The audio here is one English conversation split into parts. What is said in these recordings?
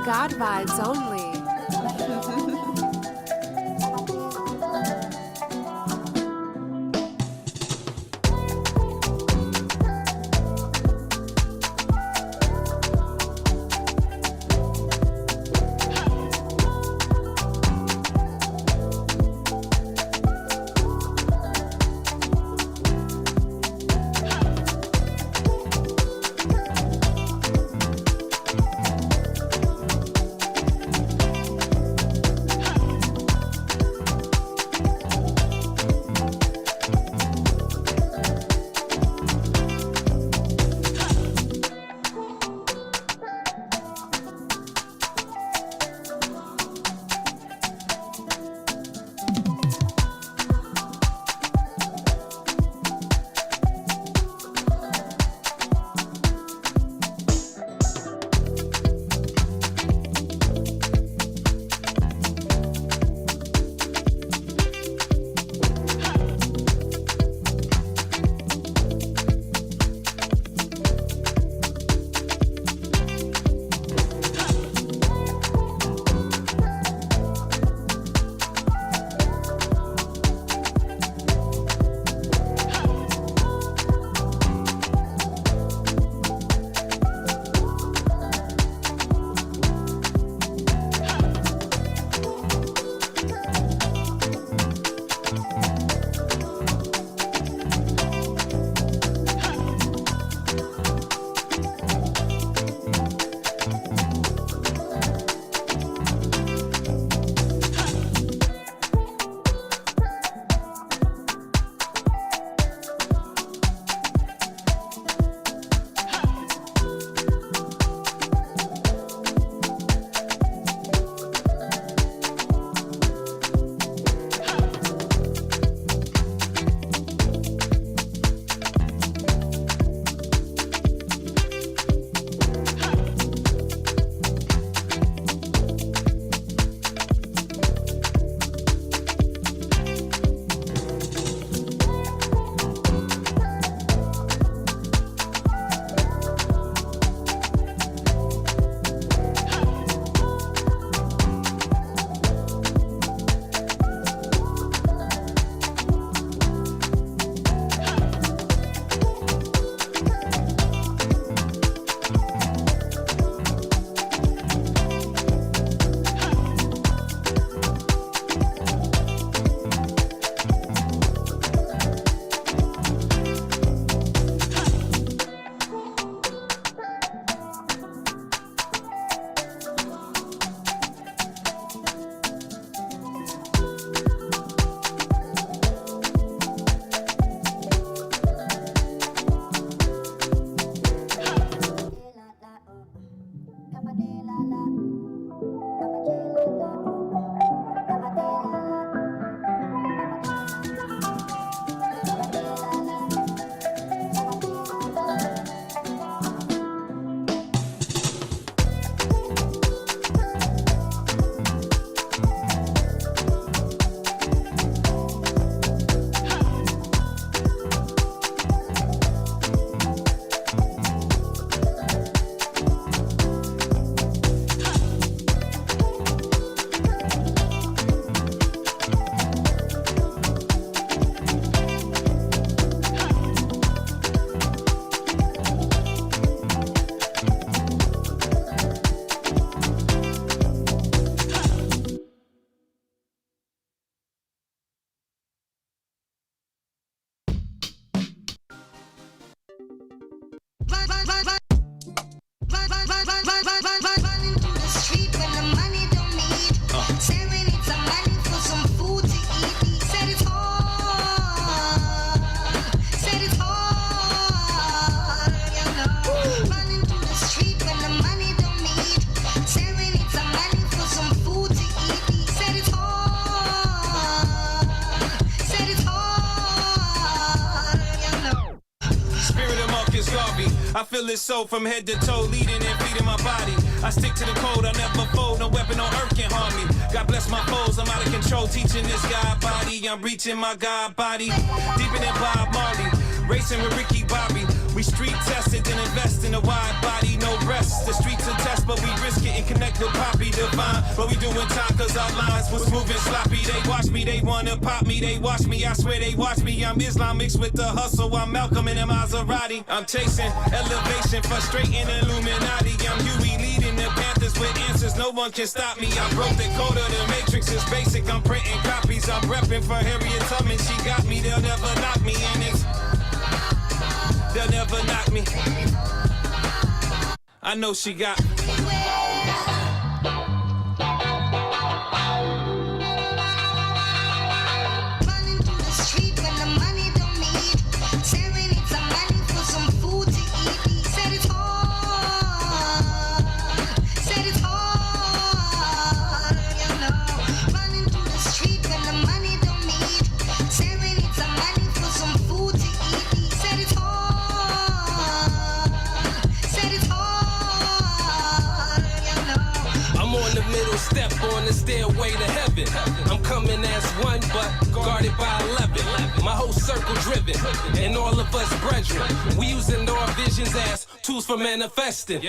God vibes only. I feel it so from head to toe, leading and feeding my body. I stick to the code, I never fold, no weapon on earth can harm me. God bless my foes, I'm out of control, teaching this God body. I'm reaching my God body, deeper than Bob Marley, racing with Ricky Bobby. We street tested, then invest in a wide body, no rest. The streets are test, but we risk it and connect with Poppy Divine. But we doing time cause our lines was moving sloppy. They watch me, they wanna pop me, they watch me, I swear they watch me. I'm Islam mixed with the hustle, I'm Malcolm in a Maserati. I'm chasing elevation, frustrating Illuminati. I'm Huey leading the Panthers with answers, no one can stop me. I broke the code of the Matrix, it's basic, I'm printing copies. I'm repping for Harriet Tubman, she got me, they'll never knock me. And it's, they'll never knock me. I know she got me. Step on the stairway to heaven. I'm coming as one, but guarded by 11. My whole circle driven, and all of us brethren. We using our visions as tools for manifesting.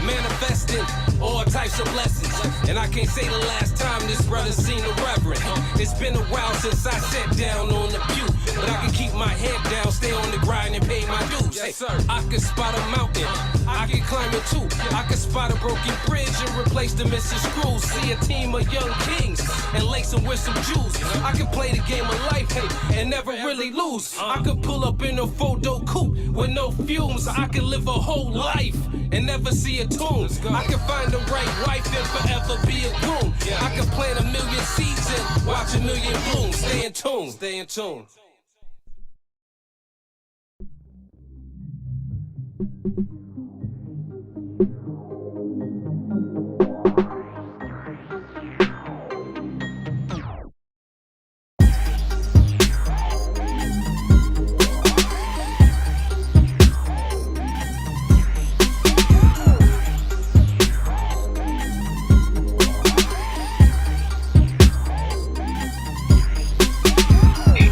Manifesting all types of blessings. And I can't say the last time this brother seen a reverend. It's been a while since I sat down on the pew, but I can keep my head down, stay on the grind and pay my dues. Yes, sir. I can spot a mountain, I can climb it too. I can spot a broken bridge and replace the missing screws. See a team of young kings and lace them with some jewels. I can play the game of life, hey, and never really lose. I can pull up in a photo coupe with no fumes. I can live a whole life and never see a tune. I can find the right wife and forever be a groom. I can plant 1,000,000 seeds and watch 1,000,000 bloom. Stay in tune, stay in tune.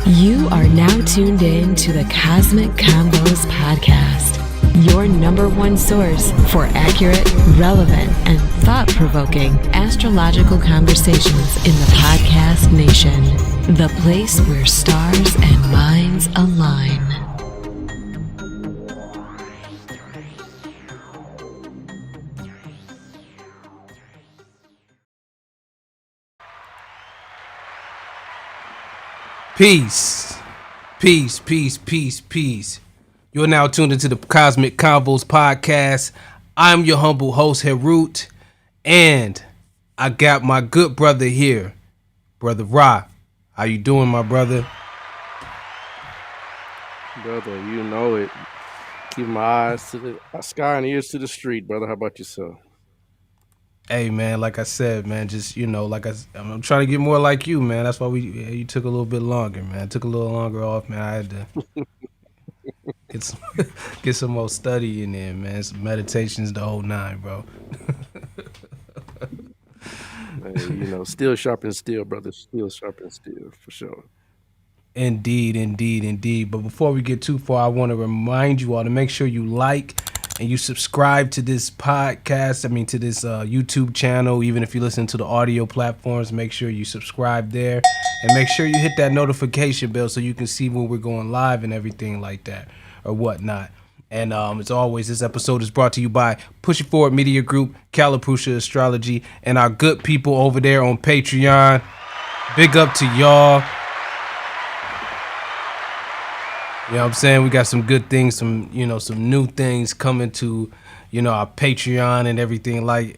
You are now tuned in to the Cosmic Convos podcast, your #1 source for accurate, relevant, and thought-provoking astrological conversations in the podcast nation, the place where stars and minds align. Peace, peace, peace, peace, peace. You're now tuned into the Cosmic Convos podcast. I'm your humble host, Herut, and I got my good brother here, Brother Ra. How you doing, my brother? Brother, you know it. Keep my eyes to the sky and ears to the street, brother. How about yourself? Hey, man, like I said, man, just, you know, I'm trying to get more like you, man. That's why you took a little bit longer, man. It took a little longer off, man. I had to get some more study in there, man. Some meditations, the whole nine, bro. Hey, you know, still sharpen steel, brother. Still sharpen steel, for sure. Indeed, indeed, indeed. But before we get too far, I want to remind you all to make sure you like and you subscribe to this podcast, to this YouTube channel. Even if you listen to the audio platforms, make sure you subscribe there. And make sure you hit that notification bell so you can see when we're going live and everything like that or whatnot. And as always, this episode is brought to you by Push It Forward Media Group, Calipusha Astrology, and our good people over there on Patreon. Big up to y'all. You know what I'm saying? We got some good things, some new things coming to, our Patreon and everything like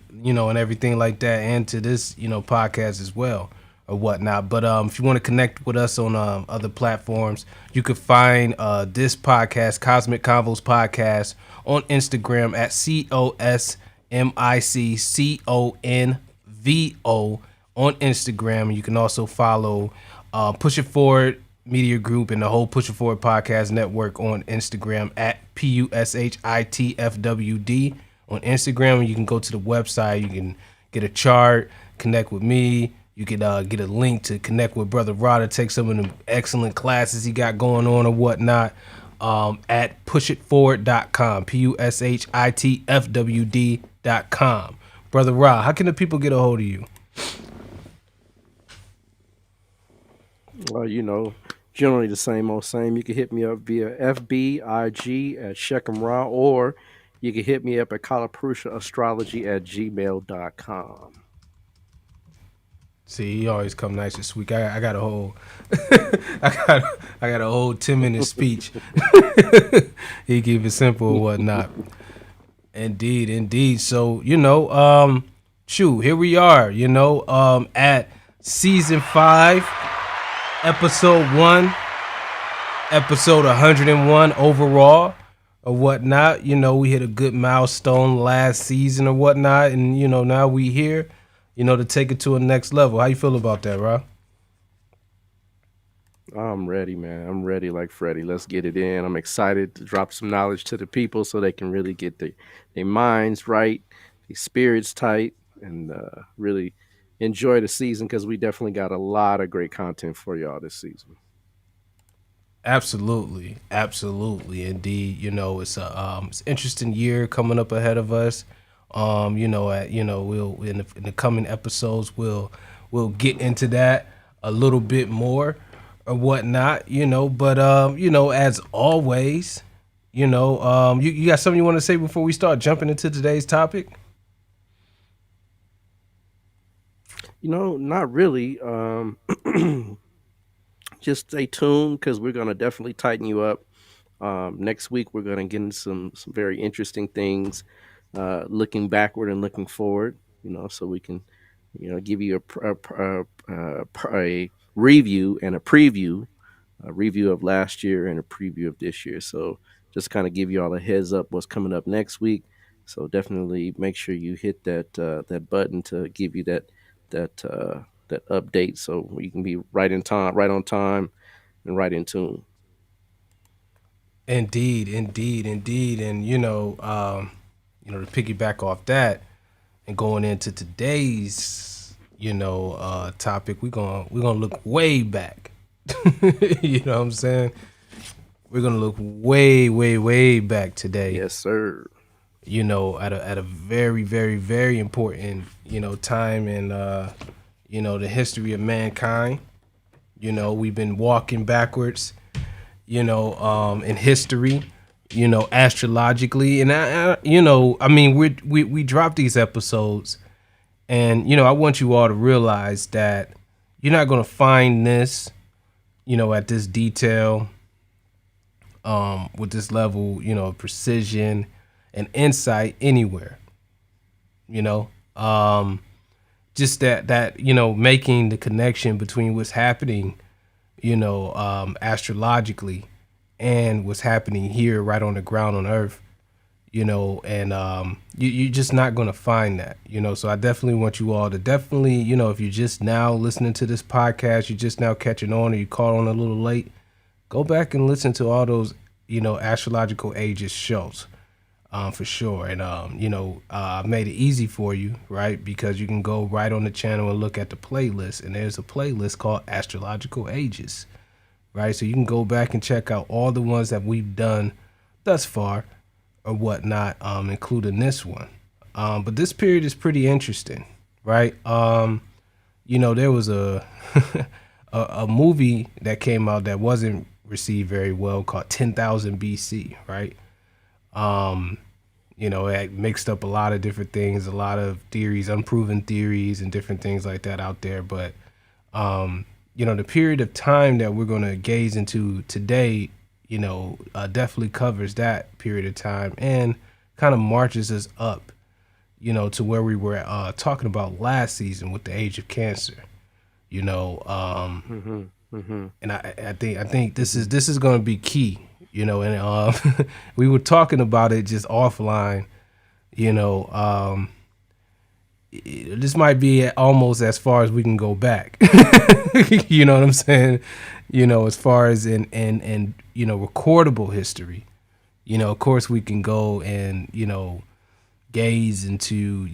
that, and to this, podcast as well or whatnot. But if you want to connect with us on other platforms, you could find this podcast, Cosmic Convos Podcast, on Instagram at COSMICCONVO on Instagram. You can also follow Push It Forward Media Group and the whole Push It Forward Podcast Network on Instagram at PUSHITFWD on Instagram. And you can go to the website, you can get a chart, connect with me. You can get a link to connect with Brother Rod to take some of the excellent classes he got going on or whatnot. at pushitforward.com, pushitfwd.com. Brother Ra, how can the people get a hold of you? Well, generally the same old same. You can hit me up via FBIG at Shechem Ra, or you can hit me up at kalapurusha@gmail.com. See, he always come nice and sweet. I got a whole, I got a whole 10-minute speech. He keep it simple and whatnot. Indeed. So here we are. At season 5, episode 1, episode 101 overall or whatnot. We hit a good milestone last season or whatnot, and now we here. To take it to a next level. How you feel about that, Rob? I'm ready, man. I'm ready like Freddie. Let's get it in. I'm excited to drop some knowledge to the people so they can really get their minds right, their spirits tight, and really enjoy the season, because we definitely got a lot of great content for y'all this season. Absolutely. Indeed. It's an interesting year coming up ahead of us. We'll in the coming episodes we'll get into that a little bit more or whatnot, but as always, you got something you want to say before we start jumping into today's topic? Not really. Just stay tuned, because we're going to definitely tighten you up. Next week we're going to get into some very interesting things, looking backward and looking forward, so we can, give you a review and a preview, a review of last year and a preview of this year. So just kind of give you all a heads up what's coming up next week. So definitely make sure you hit that button to give you that update, so you can be right on time, and right in tune. Indeed, and to piggyback off that and going into today's, topic, we're gonna look way back. You know what I'm saying? We're gonna look way back today. Yes, sir. At a very, very, very important, time in the history of mankind. We've been walking backwards, in history, astrologically, and we drop these episodes, and I want you all to realize that you're not gonna find this, at this detail, with this level, of precision and insight anywhere. Just that making the connection between what's happening, astrologically, and what's happening here right on the ground on Earth, and you're just not going to find that, so I definitely want you all to definitely, if you're just now listening to this podcast, you're just now catching on, or you caught on a little late, go back and listen to all those, astrological ages shows. For sure. And, I made it easy for you, right? Because you can go right on the channel and look at the playlist, and there's a playlist called Astrological Ages, right? So you can go back and check out all the ones that we've done thus far or whatnot, including this one. But this period is pretty interesting, right? There was a movie that came out that wasn't received very well called 10,000 BC, right? It mixed up a lot of different things, a lot of theories, unproven theories and different things like that out there. But, the period of time that we're going to gaze into today, definitely covers that period of time and kind of marches us up, to where we were talking about last season with the age of Cancer, And I think this is going to be key. We were talking about it just offline, this might be almost as far as we can go back. You know what I'm saying? As far as in recordable history, of course we can go and, gaze into,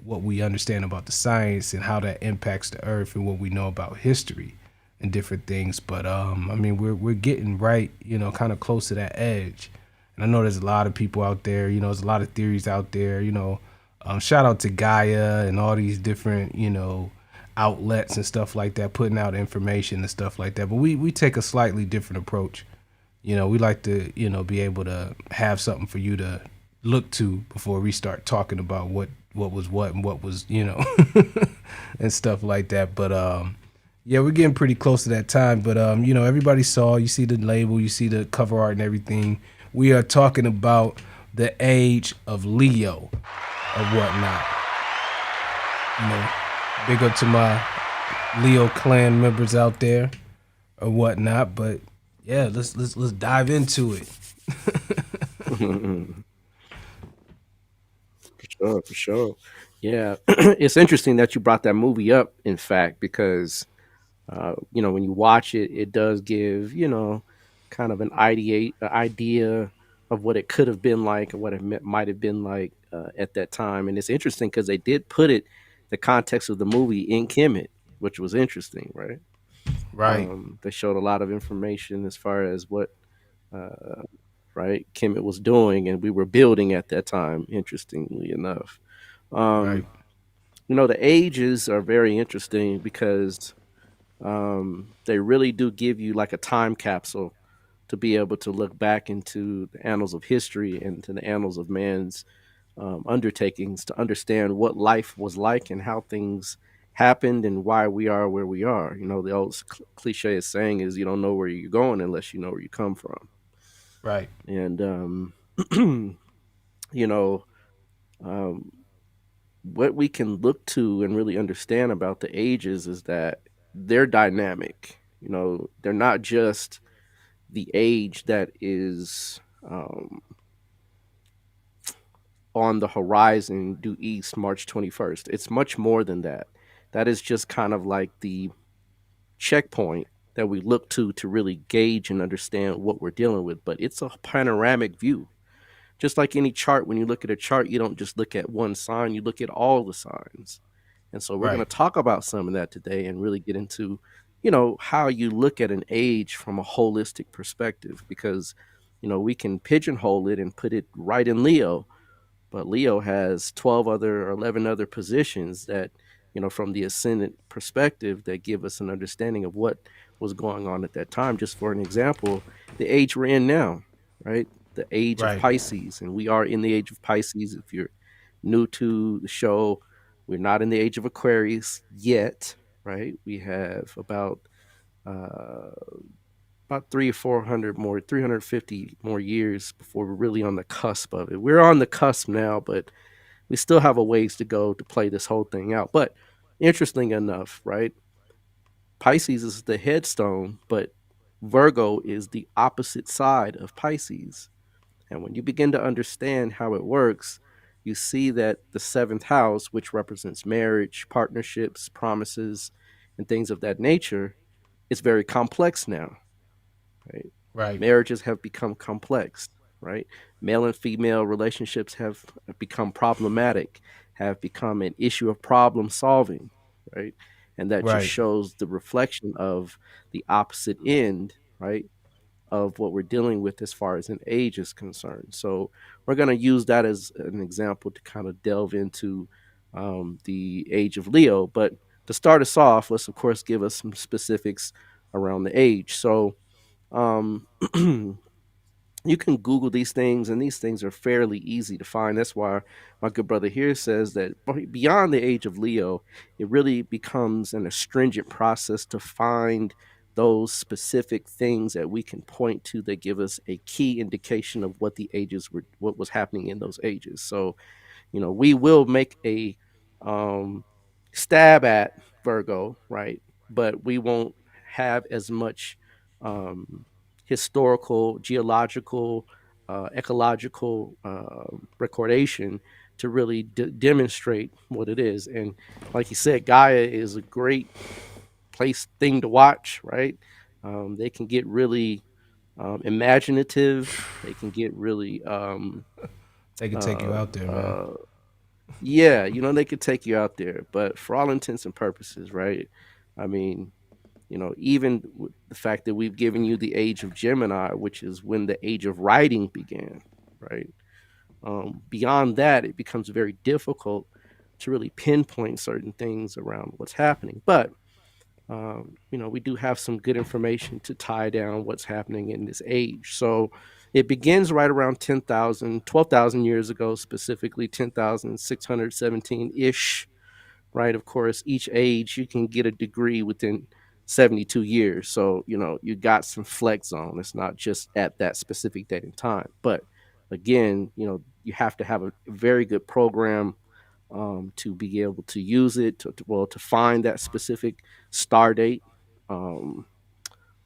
what we understand about the science and how that impacts the earth and what we know about history. and different things. But I mean, we're getting right, kind of close to that edge. And I know there's a lot of people out there, there's a lot of theories out there, shout out to Gaia and all these different, outlets and stuff like that, putting out information and stuff like that. But we take a slightly different approach. We like to, be able to have something for you to look to before we start talking about what was what and what was, and stuff like that. But yeah, we're getting pretty close to that time. But everybody saw, you see the label, you see the cover art and everything. We are talking about the age of Leo or whatnot. Big up to my Leo clan members out there or whatnot. But yeah, let's dive into it. For sure. Yeah, it's interesting that you brought that movie up. In fact, because when you watch it, it does give kind of an idea of what it could have been like, or what it might have been like at that time. And it's interesting because they did put it, the context of the movie, in Kemet, which was interesting, right? Right, They showed a lot of information as far as what right Kemet was doing, and we were building at that time. Interestingly enough, right, um, the ages are very interesting because they really do give you like a time capsule to be able to look back into the annals of history and to the annals of man's undertakings to understand what life was like and how things happened and why we are where we are. The old cliche is saying is you don't know where you're going unless you know where you come from. right, And you know, um, what we can look to and really understand about the ages is that they're dynamic. They're not just the age that is on the horizon due east March 21st. It's much more than that. That is just kind of like the checkpoint that we look to really gauge and understand what we're dealing with. But it's a panoramic view. Just like any chart, when you look at a chart, you don't just look at one sign, you look at all the signs. And so we're going to right, talk about some of that today and really get into, how you look at an age from a holistic perspective because, we can pigeonhole it and put it right in Leo, but Leo has 12 other or 11 other positions that, from the ascendant perspective, that give us an understanding of what was going on at that time. Just for an example, the age we're in now, right? The age of right, Pisces. And we are in the age of Pisces. If you're new to the show, we're not in the age of Aquarius yet, right? We have uh, about 350 more years before we're really on the cusp of it. We're on the cusp now, but we still have a ways to go to play this whole thing out. But interesting enough, right? Pisces is the headstone, but Virgo is the opposite side of Pisces. And when you begin to understand how it works, you see that the seventh house, which represents marriage, partnerships, promises, and things of that nature, is very complex now, right? right, Marriages have become complex, right? Male and female relationships have become problematic, have become an issue of problem solving, right? And that just right, shows the reflection of the opposite end, right? Of what we're dealing with as far as an age is concerned. So we're going to use that as an example to kind of delve into the age of Leo. But to start us off, let's of course give us some specifics around the age. So um, you can Google these things, and these things are fairly easy to find. That's why my good brother here says that beyond the age of Leo, it really becomes an astringent process to find those specific things that we can point to that give us a key indication of what the ages were, what was happening in those ages. So we will make a um, stab at Virgo, right? But we won't have as much um, historical, geological, ecological recordation to really demonstrate what it is. And like you said, Gaia is a great thing to watch, right? They can get really imaginative. They can get really they could take you uh, out there, man. uh, yeah, they could take you out there, but for all intents and purposes, right? I mean, Even with the fact that we've given you the age of Gemini, which is when the age of writing began, right? Beyond that, it becomes very difficult to really pinpoint certain things around what's happening. But we do have some good information to tie down what's happening in this age. So it begins right around 10,000, 12,000 years ago, specifically 10,617 ish, right? Of course, each age you can get a degree within 72 years. So, you got some flex zone. It's not just at that specific date and time. But again, you have to have a very good program to be able to use it, to find that specific star date. Um,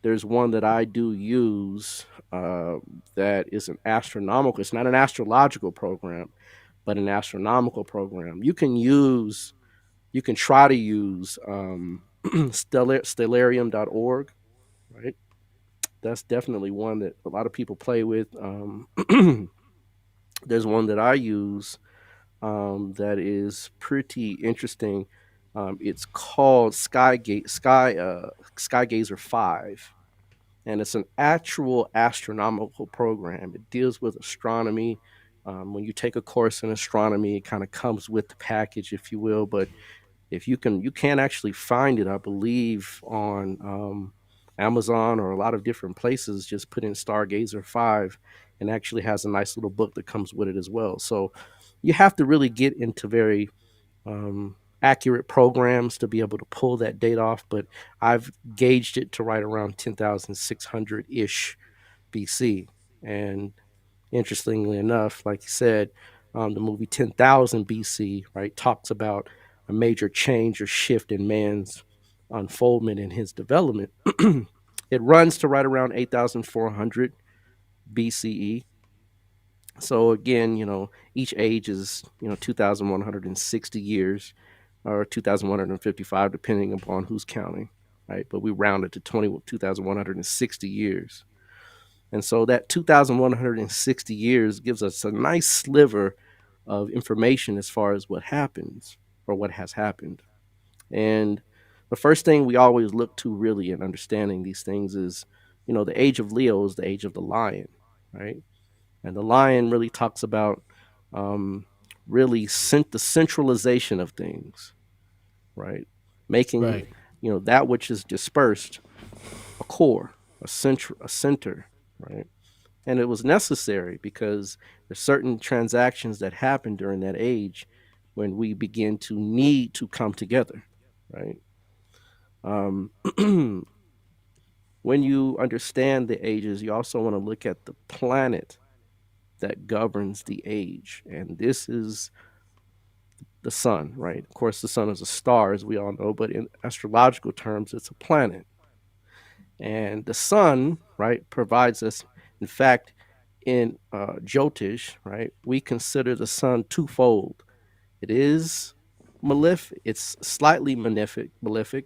there's one that I do use that is an astronomical, it's not an astrological program, but an astronomical program. You can try to use stellarium.org, right? That's definitely one that a lot of people play with. There's one that I use that is pretty interesting. It's called Skygazer 5, and it's an actual astronomical program. It deals with astronomy. When you take a course in astronomy, it kind of comes with the package, if you will. But if you can actually find it, I believe, on Amazon or a lot of different places. Just put in Stargazer 5, and actually has a nice little book that comes with it as well. So you have to really get into very accurate programs to be able to pull that date off. But I've gauged it to right around 10,600 ish BC. And interestingly enough, like you said, the movie 10,000 BC, right, talks about a major change or shift in man's unfoldment and his development. It runs to right around 8,400 BCE. So again, each age is 2,160 years or 2,155, depending upon who's counting, right? But we round it to 2,160 years. And so that 2,160 years gives us a nice sliver of information as far as what happens or what has happened. And the first thing we always look to really in understanding these things is, the age of Leo is the age of the lion, right? And the lion really talks about really the centralization of things, right? Making, Right. that which is dispersed a core, a center, right? And it was necessary because there's certain transactions that happen during that age when we begin to need to come together, right? Um, when you understand the ages, you also want to look at the planet that governs the age. And this is the sun, right? Of course, the sun is a star, as we all know, but in astrological terms, it's a planet. And the sun, right, provides us, in fact, in Jyotish, right, we consider the sun twofold. It is malefic, it's slightly malefic,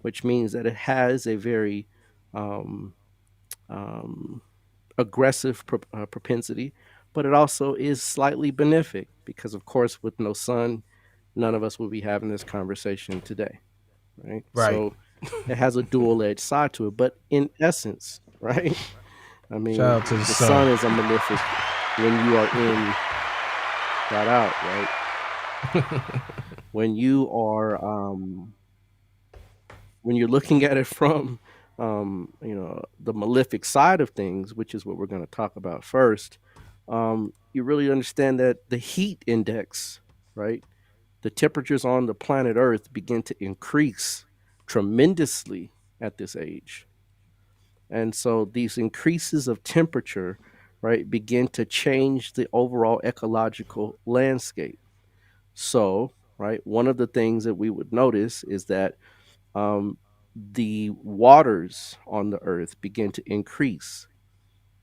which means that it has a very um, um, aggressive propensity, but it also is slightly benefic because, of course, with no sun, none of us will be having this conversation today, right? Right. So it has a dual edged side to it, but in essence, right? I mean, Shout out to the the sun. sun is a malefic when you are in, flat out, right? When you are when you're looking at it from the malefic side of things, which is what we're going to talk about first, you really understand that the heat index, right, the temperatures on the planet Earth begin to increase tremendously at this age. And so these increases of temperature, right, begin to change the overall ecological landscape. So, right, one of the things that we would notice is that um, the waters on the earth begin to increase,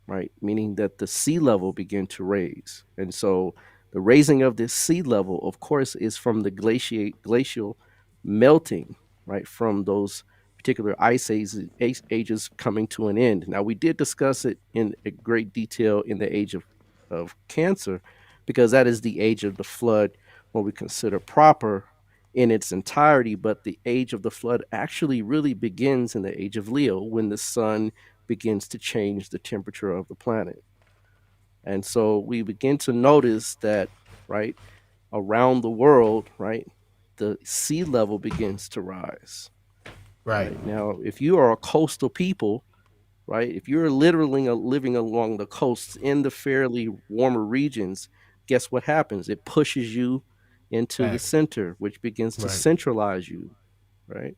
right? Meaning that the sea level begin to raise. And so the raising of this sea level, of course, is from the glacial melting, right? From those particular ages coming to an end. Now, we did discuss it in a great detail in the age of Cancer, because that is the age of the flood, what we consider proper, in its entirety, but the age of the flood actually really begins in the age of Leo when the sun begins to change the temperature of the planet. And so we begin to notice that, right, around the world, right, the sea level begins to rise. Right. Right now, if you are a coastal people, right, if you're literally living along the coasts in the fairly warmer regions, guess what happens? It pushes you into the Back. center, which begins to Right. centralize you, right?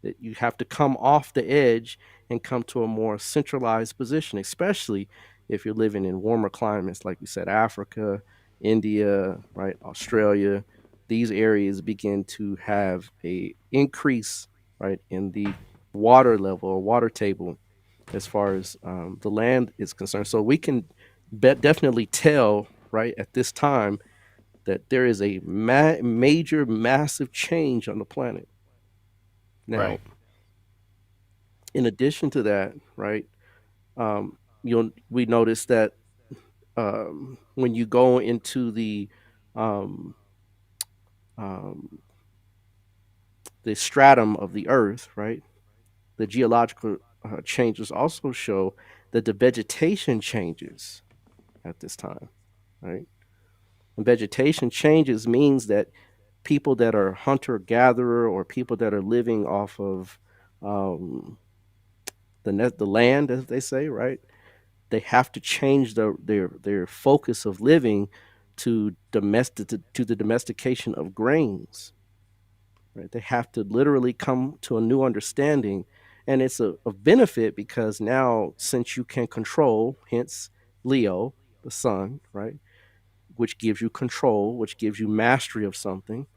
That you have to come off the edge and come to a more centralized position, especially if you're living in warmer climates, like we said, Africa, India, right, Australia. These areas begin to have a increase, right, in the water level or water table as far as the land is concerned. So we can definitely tell, right, at this time that there is a major, massive change on the planet. Now, Right. in addition to that, right, we notice that when you go into um, um, the stratum of the Earth, right, the geological changes also show that the vegetation changes at this time, right? And vegetation changes means that people that are hunter gatherer or people that are living off of um, the land, as they say, right? They have to change their focus of living to the domestication of grains. Right? They have to literally come to a new understanding, and it's a benefit because now since you can control, hence Leo, the sun, right, which gives you control, which gives you mastery of something.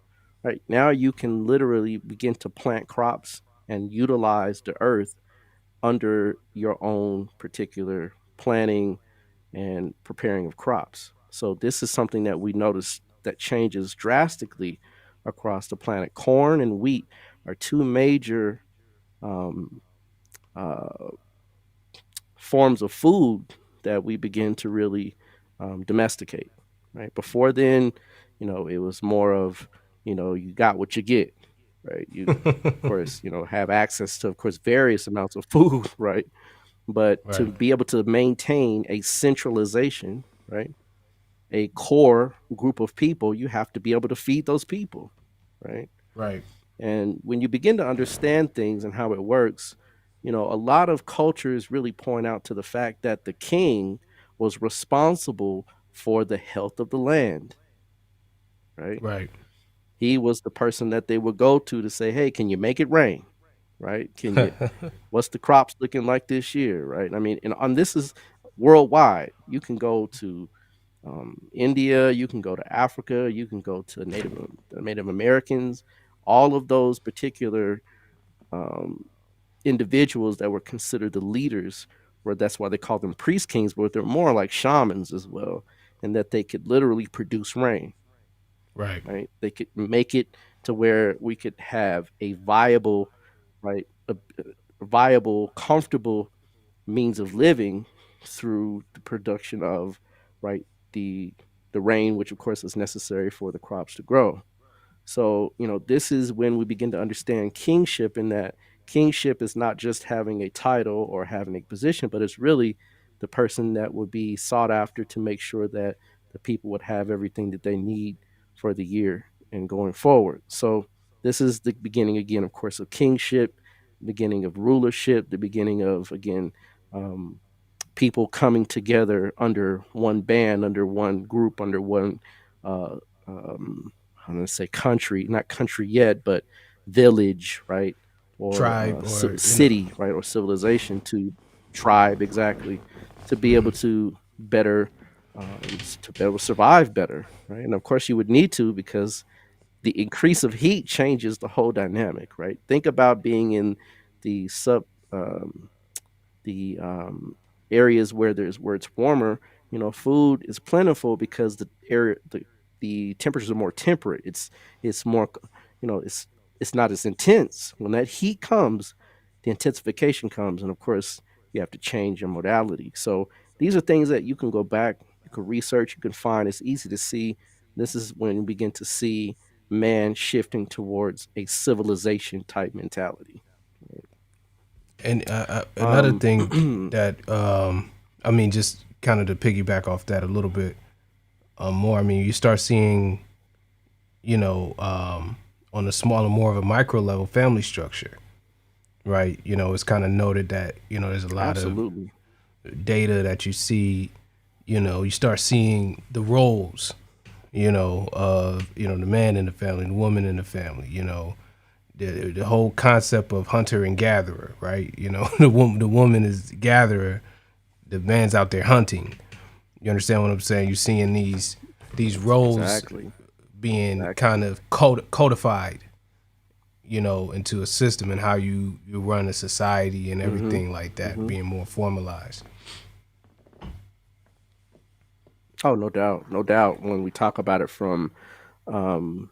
Right now, you can literally begin to plant crops and utilize the earth under your own particular planning and preparing of crops. So this is something that we notice that changes drastically across the planet. Corn and wheat are two major um, uh, forms of food that we begin to really domesticate. Right before then, it was more of you got what you get. Right, you of course have access to of course various amounts of food. Right, but to Right. be able to maintain a centralization, right, a core group of people, you have to be able to feed those people, right? Right. And when you begin to understand things and how it works, a lot of cultures really point out to the fact that the king was responsible for the health of the land, right? Right. He was the person that they would go to say, "Hey, can you make it rain?" Right? Can you what's the crops looking like this year, right? I mean, and on this is worldwide. You can go to India, you can go to Africa, you can go to Native Americans, all of those particular um, individuals that were considered the leaders, where that's why they call them priest kings, but they're more like shamans as well, and that they could literally produce rain, Right. right? They could make it to where we could have a viable, right, a viable, comfortable means of living through the production of right the the rain, which of course is necessary for the crops to grow. So this is when we begin to understand kingship, in that kingship is not just having a title or having a position, but it's really the person that would be sought after to make sure that the people would have everything that they need for the year and going forward. So this is the beginning again, of course, of kingship, beginning of rulership, the beginning of again um, people coming together under one band, under one group, under one uh, um, I'm going to say country, not country yet, but village, right, or Tribe or city, right, or civilization, to tribe, exactly, to be able to be able to survive better, right. And of course, you would need to, because the increase of heat changes the whole dynamic, right. Think about being in the um, the areas where it's warmer. Food is plentiful because the temperatures are more temperate. It's more, it's not as intense. When that heat comes, the intensification comes, and of course you have to change your modality. So these are things that you can go back, you can research, you can find. It's easy to see. This is when you begin to see man shifting towards a civilization type mentality. And another thing Um, that I mean, just kind of to piggyback off that a little bit more. I mean, you start seeing, you know, on a smaller, more of a micro level, family structure, right? You know, it's kind of noted that there's a lot of Absolutely. data that you see. You start seeing the roles, of the man in the family, the woman in the family. The whole concept of hunter and gatherer, right? The woman is gatherer, the man's out there hunting. You understand what I'm saying? You're seeing these roles Exactly. being Exactly. kind of codified, into a system, and how you run a society and Hmm. everything like that Hmm. being more formalized. Oh, no doubt, no doubt. When we talk about it from um,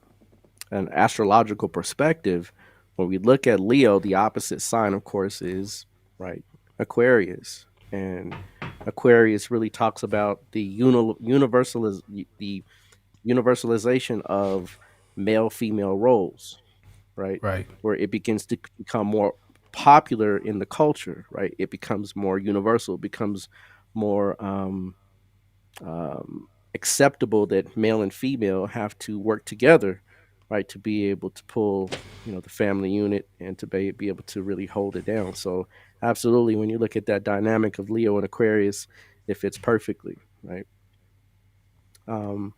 an astrological perspective, when we look at Leo, the opposite sign, of course, is right Aquarius, and Aquarius really talks about the universalization of male female roles, right? Right. Where it begins to become more popular in the culture, right? It becomes more universal, it becomes more acceptable that male and female have to work together, right, to be able to pull, the family unit and to be able to really hold it down. So, absolutely, when you look at that dynamic of Leo and Aquarius, it fits perfectly, right? Um,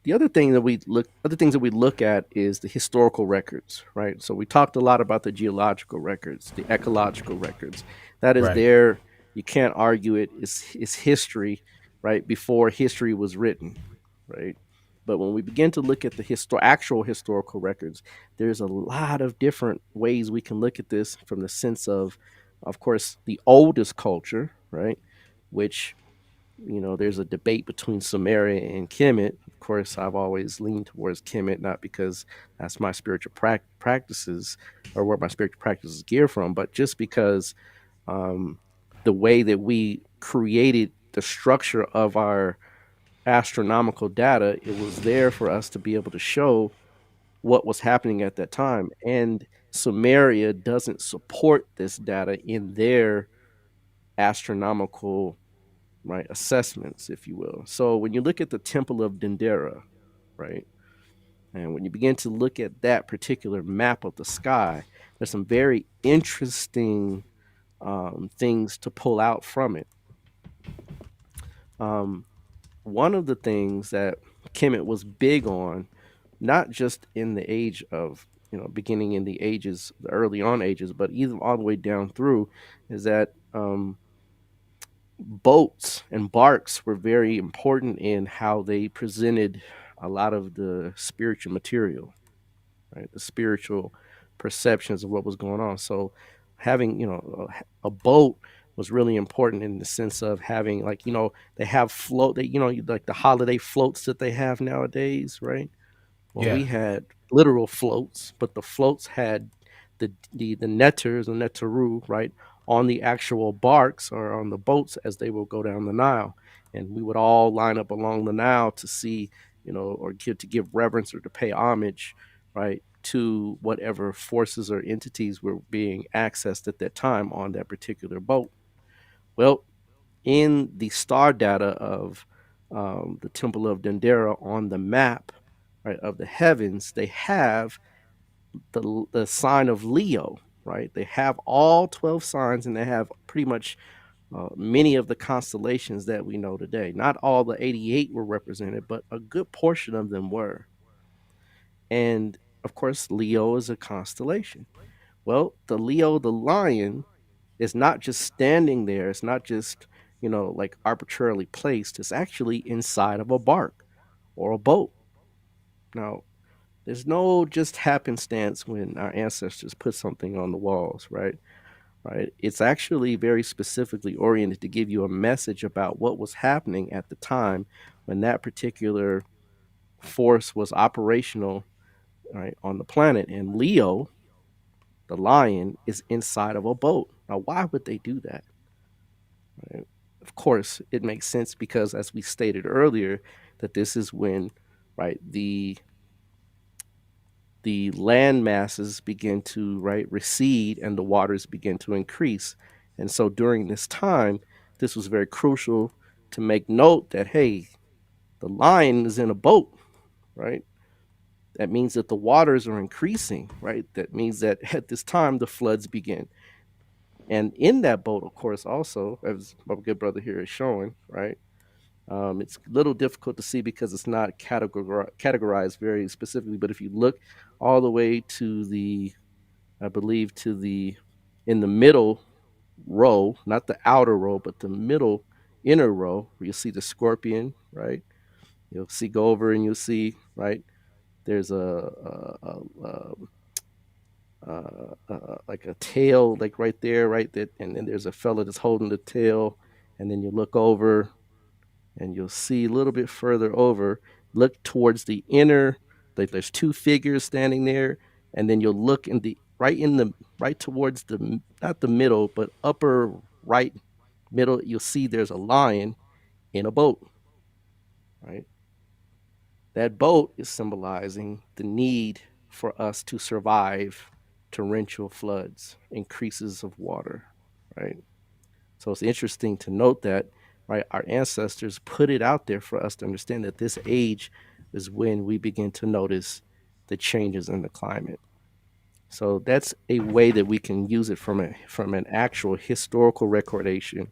the other things that we look at is the historical records, right? So we talked a lot about the geological records, the ecological records. That is Right. there. You can't argue it. It's history, right? Before history was written, right? But when we begin to look at the actual historical records, there's a lot of different ways we can look at this from the sense of course, the oldest culture, right? Which there's a debate between Sumeria and Kemet. Of course, I've always leaned towards Kemet, not because that's my spiritual practices or where my spiritual practices gear from, but just because um, the way that we created the structure of our astronomical data, it was there for us to be able to show what was happening at that time. And Sumeria doesn't support this data in their astronomical, right, assessments, if you will. So when you look at the Temple of Dendera, right, and when you begin to look at that particular map of the sky, there's some very interesting things to pull out from it. Um, One of the things that Kemet was big on, not just in the age of, beginning in the ages, the early on ages, but even all the way down through, is that boats and barks were very important in how they presented a lot of the spiritual material, right? The spiritual perceptions of what was going on. So having, a boat was really important in the sense of having, like, they have float, they, like the holiday floats that they have nowadays, right? Well, Yeah. we had literal floats, but the floats had the netters or netteru, right, on the actual barks or on the boats as they will go down the Nile, and we would all line up along the Nile to see, or to give reverence or to pay homage, right, to whatever forces or entities were being accessed at that time on that particular boat. Well, in the star data of the Temple of Dendera on the map, right, of the heavens, they have the sign of Leo, right? They have all 12 signs, and they have pretty much many of the constellations that we know today. Not all the 88 were represented, but a good portion of them were. And of course, Leo is a constellation. Well, the Leo, the lion, is not just standing there. It's not just, like arbitrarily placed. It's actually inside of a bark or a boat. Now, there's no just happenstance when our ancestors put something on the walls, right? Right. It's actually very specifically oriented to give you a message about what was happening at the time when that particular force was operational, right, on the planet. And Leo, the lion, is inside of a boat. Now, why would they do that? Right? Of course, it makes sense because, as we stated earlier, that this is when, right, the the land masses begin to recede and the waters begin to increase. And so during this time, this was very crucial to make note that, hey, the lion is in a boat, right? That means that the waters are increasing, right? That means that at this time the floods begin. And in that boat, of course, also, as my good brother here is showing, right? It's a little difficult to see because it's not categorized very specifically. But if you look all the way to the, I believe, in the middle row, not the outer row, but the middle inner row, where you'll see the scorpion, right? You'll see, go over and you'll see, right? There's like a tail, like right there, right? That, and then there's a fella that's holding the tail, and then you look over and you'll see a little bit further over, look towards the inner, like there's two figures standing there, and then you'll look right towards the, not the middle, but upper right middle, you'll see there's a lion in a boat, right? That boat is symbolizing the need for us to survive torrential floods, increases of water, right? So it's interesting to note that, right, our ancestors put it out there for us to understand that this age is when we begin to notice the changes in the climate. So that's a way that we can use it from an actual historical recordation,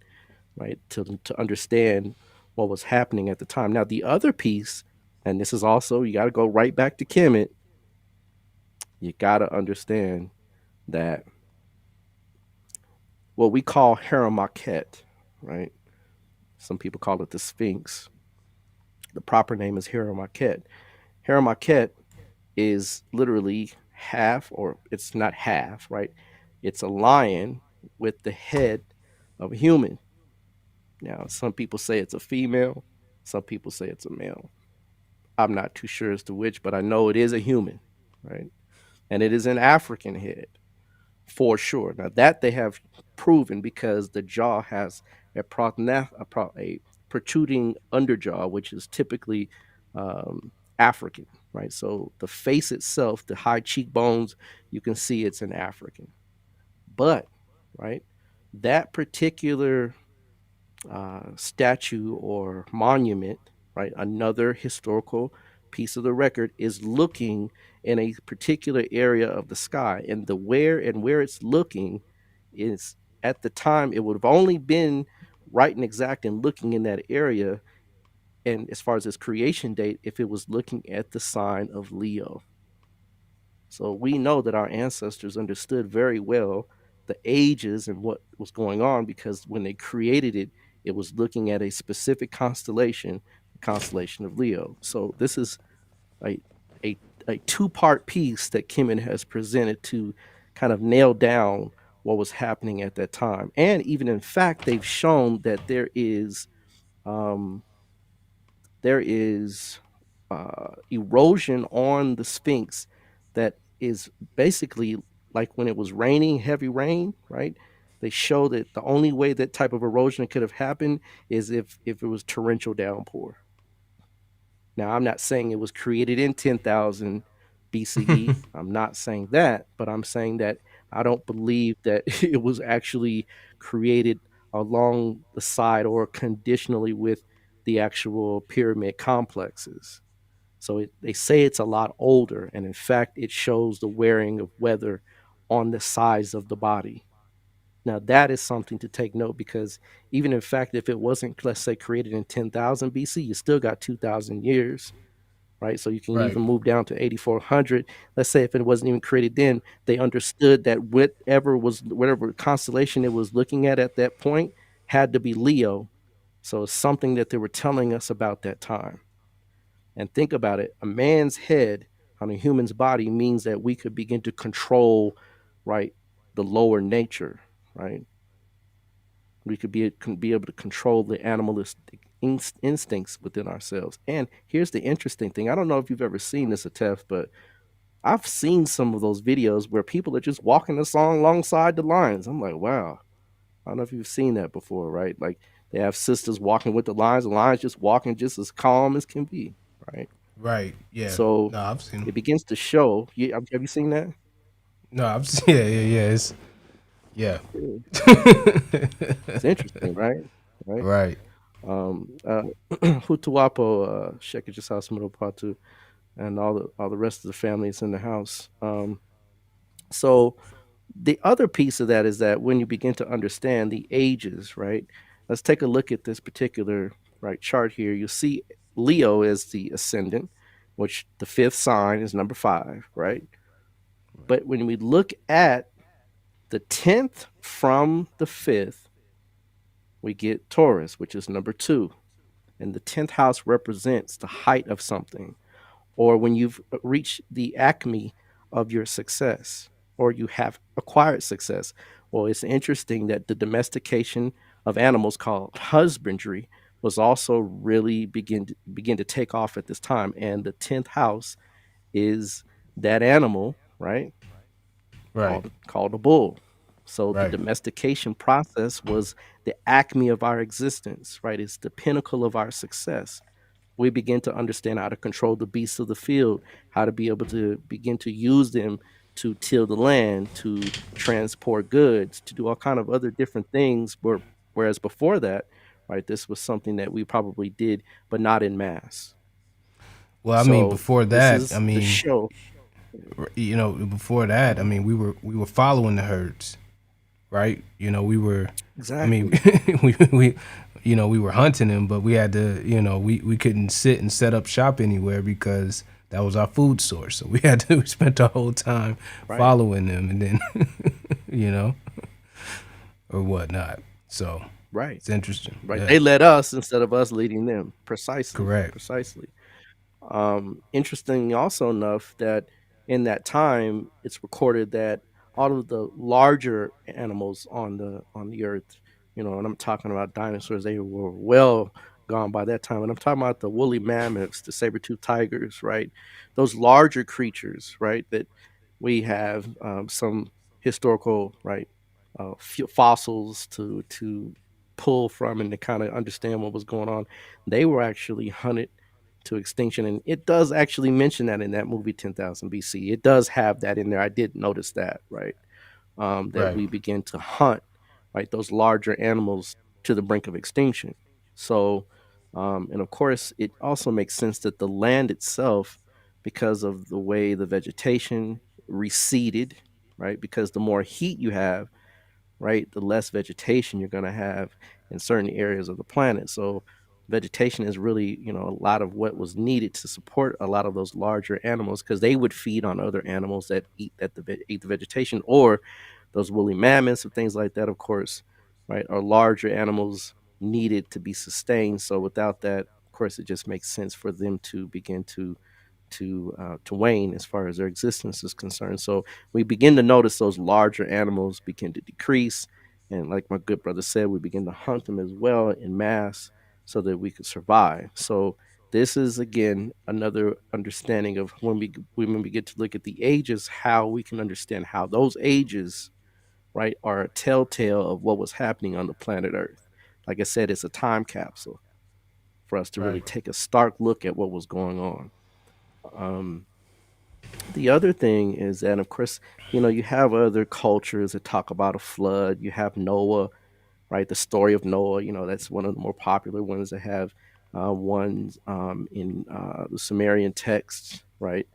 right, to understand what was happening at the time. Now, the other piece, and this is also, you got to go right back to Kemet. You got to understand that what we call Heramakhet, right? Some people call it the Sphinx. The proper name is Heramakhet. Heramakhet is literally half, or it's not half, right? It's a lion with the head of a human. Now, some people say it's a female, some people say it's a male. I'm not too sure as to which, but I know it is a human, right? And it is an African head for sure. Now, that they have proven because the jaw has a protruding underjaw, which is typically African, right? So the face itself, the high cheekbones, you can see it's an African. But, right, that particular statue or monument, right, another historical piece of the record, is looking in a particular area of the sky, and where it's looking is, at the time, it would have only been right and exact and looking in that area, and as far as its creation date, if it was looking at the sign of Leo. So we know that our ancestors understood very well the ages and what was going on, because when they created it, it was looking at a specific constellation, the constellation of Leo. So this is a, a, a two-part piece that Kemet has presented to kind of nail down what was happening at that time. And even in fact, they've shown that there is erosion on the Sphinx that is basically like when it was raining, heavy rain, right? They show that the only way that type of erosion could have happened is if it was torrential downpour. Now, I'm not saying it was created in 10,000 BCE. I'm not saying that, but I'm saying that I don't believe that it was actually created along the side or conditionally with the actual pyramid complexes. So they say it's a lot older, and in fact, it shows the wearing of weather on the size of the body. Now, that is something to take note, because even in fact, if it wasn't, let's say, created in 10,000 BC, you still got 2,000 years, right? So you can Right. even move down to 8,400. Let's say if it wasn't even created then, they understood that whatever constellation it was looking at that point had to be Leo. So it's something that they were telling us about that time. And think about it, a man's head on a human's body means that we could begin to control, right, the lower nature, right? We could be able to control the animalistic instincts within ourselves. And here's the interesting thing. I don't know if you've ever seen this, Atef, but I've seen some of those videos where people are just walking the song alongside the lions. I'm like, wow. I don't know if you've seen that before, right? Like they have sisters walking with the lions just walking just as calm as can be, right? Right. Yeah. So No, I've seen it them. begins to show. Have you seen that? No, I've seen. Yeah, yeah, yeah. It's yeah. Yeah. It's interesting, right? Right. Right. Hutuapo, Shekijasas Patu, and all the rest of the families in the house. So the other piece of that is that when you begin to understand the ages, right? Let's take a look at this particular right chart here. You see Leo is the ascendant, which the fifth sign is number 5, right? But when we look at the 10th from the 5th, we get Taurus, which is number 2. And the 10th house represents the height of something, or when you've reached the acme of your success, or you have acquired success. Well, it's interesting that the domestication of animals called husbandry was also really begin to take off at this time. And the 10th house is that animal, right? Right. Called a bull. So the Right. domestication process was the acme of our existence, right? It's the pinnacle of our success. We begin to understand how to control the beasts of the field, how to be able to begin to use them to till the land, to transport goods, to do all kind of other different things. Whereas before that, right, this was something that we probably did, but not in mass. Well, I mean, So before this that, I is the mean, show. before that, I mean, we were following the herds, right? We were, I mean, Exactly. we were hunting them, but we had to, we couldn't sit and set up shop anywhere because that was our food source. So we had to we spent our whole time Right. following them, and then, you know, or whatnot. So Right. it's interesting. Right. Yeah. They led us instead of us leading them. Precisely. Correct. Precisely. Interesting also enough that in that time it's recorded that all of the larger animals on the earth, and I'm talking about dinosaurs, they were well gone by that time. And I'm talking about the woolly mammoths, the saber-toothed tigers, right? Those larger creatures, right, that we have some historical, right, fossils to pull from and to kind of understand what was going on. They were actually hunted to extinction, and it does actually mention that in that movie 10,000 BC. It does have that in there. I did notice that, right? That Right. we begin to hunt, right, those larger animals to the brink of extinction. So, and of course, it also makes sense that the land itself, because of the way the vegetation receded, right, because the more heat you have, right, the less vegetation you're going to have in certain areas of the planet. So vegetation is really, a lot of what was needed to support a lot of those larger animals, because they would feed on other animals that eat the vegetation, or those woolly mammoths and things like that, of course, right, are larger animals needed to be sustained. So without that, of course, it just makes sense for them to begin to wane as far as their existence is concerned. So we begin to notice those larger animals begin to decrease, and like my good brother said, we begin to hunt them as well in mass so that we could survive. So this is again another understanding of when we get to look at the ages, how we can understand how those ages, right, are a telltale of what was happening on the planet Earth. Like I said, it's a time capsule for us to really Right. take a stark look at what was going on. Um, the other thing is that, of course, you have other cultures that talk about a flood. You have Noah, right? The story of Noah, that's one of the more popular ones that have ones in the Sumerian texts, right?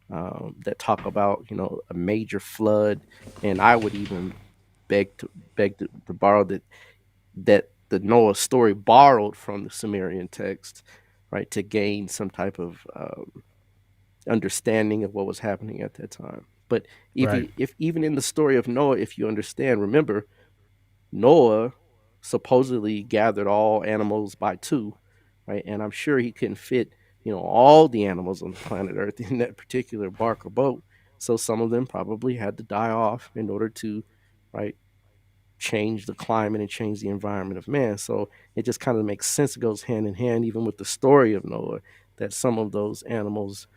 That talk about, a major flood. And I would even beg to borrow that the Noah story borrowed from the Sumerian text, right, to gain some type of understanding of what was happening at that time. But Right. if even in the story of Noah, if you understand, remember Noah supposedly gathered all animals by two, right? And I'm sure he couldn't fit, all the animals on the planet Earth in that particular bark or boat. So some of them probably had to die off in order to, right, change the climate and change the environment of man. So it just kind of makes sense. It goes hand in hand, even with the story of Noah, that some of those animals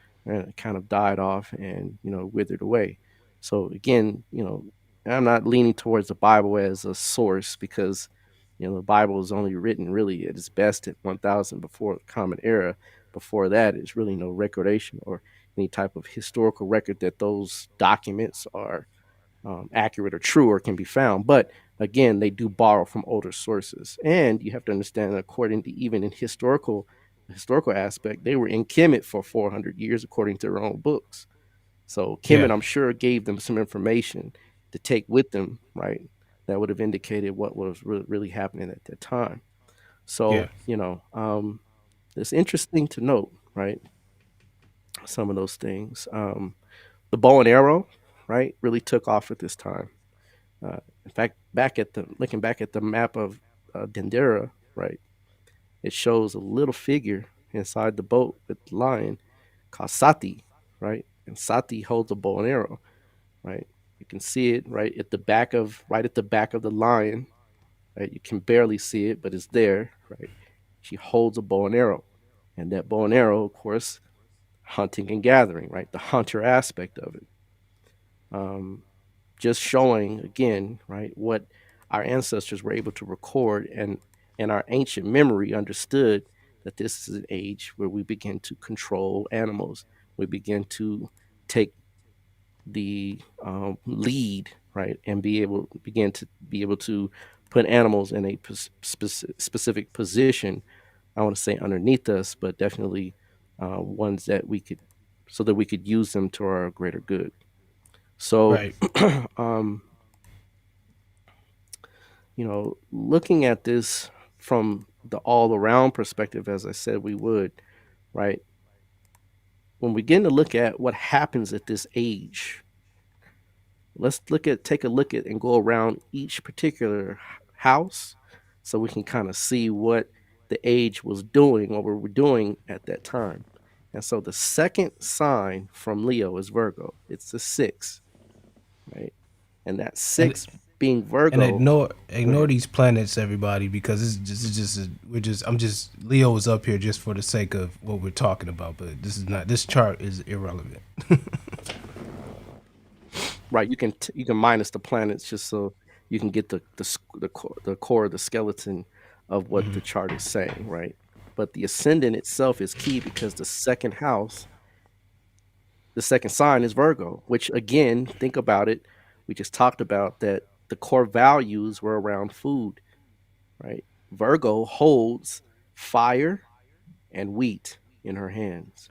kind of died off and withered away. So again, I'm not leaning towards the Bible as a source, because the Bible is only written really at its best at 1000 before the Common Era. before that, it's really no recordation or any type of historical record that those documents are accurate or true or can be found. But again, they do borrow from older sources, and you have to understand that according to even in historical aspect, they were in Kemet for 400 years according to their own books. So Yeah. Kemet, I'm sure, gave them some information to take with them, right? That would have indicated what was really happening at that time. Yeah. So it's interesting to note, right? Some of those things. The bow and arrow, right, really took off at this time. In fact, looking back at the map of Dendera, right, it shows a little figure inside the boat with the lion called Sati, right, and Sati holds a bow and arrow, right. You can see it right at the back of the lion, right. You can barely see it, but it's there, right. She holds a bow and arrow, and that bow and arrow, of course, hunting and gathering, right, the hunter aspect of it. Um, just showing again, right, what our ancestors were able to record and our ancient memory understood that this is an age where we begin to control animals. We begin to take the lead, right, and be able to put animals in a specific position. I want to say underneath us, but definitely ones that we could, so that we could use them to our greater good. So, Right. um, looking at this from the all around perspective, as I said we would, right? When we begin to look at what happens at this age, take a look at and go around each particular house so we can kind of see what the age was doing, what we were doing at that time. And so the second sign from Leo is Virgo. It's the six, right? And that And six being and Virgo. Go ignore ahead. these planets, everybody, because I'm just Leo is up here just for the sake of what we're talking about, but this chart is irrelevant. Right, you can minus the planets just so you can get the core, the skeleton of what the chart is saying, right? But the ascendant itself is key because the second sign is Virgo, which again, think about it. We just talked about that the core values were around food, right? Virgo holds fire and wheat in her hands,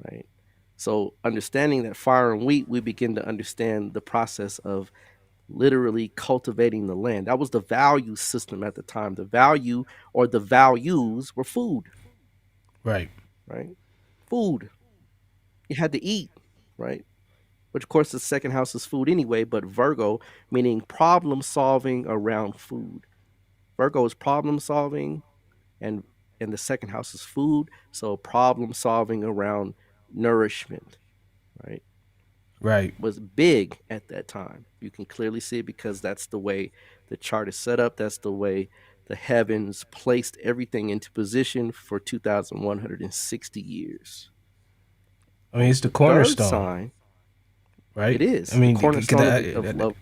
right? So, understanding that fire and wheat, we begin to understand the process of literally cultivating the land. That was the value system at the time. The value or the values were food, Right. right? Food. You had to eat, right? Which, of course, the second house is food anyway, but Virgo, meaning problem solving around food. Virgo is problem solving, and the second house is food. So, problem solving around nourishment, right? Right. Was big at that time. You can clearly see it because that's the way the chart is set up. That's the way the heavens placed everything into position for 2,160 years. I mean, it's the The third cornerstone, sign, it right? is I the mean, cornerstone of love.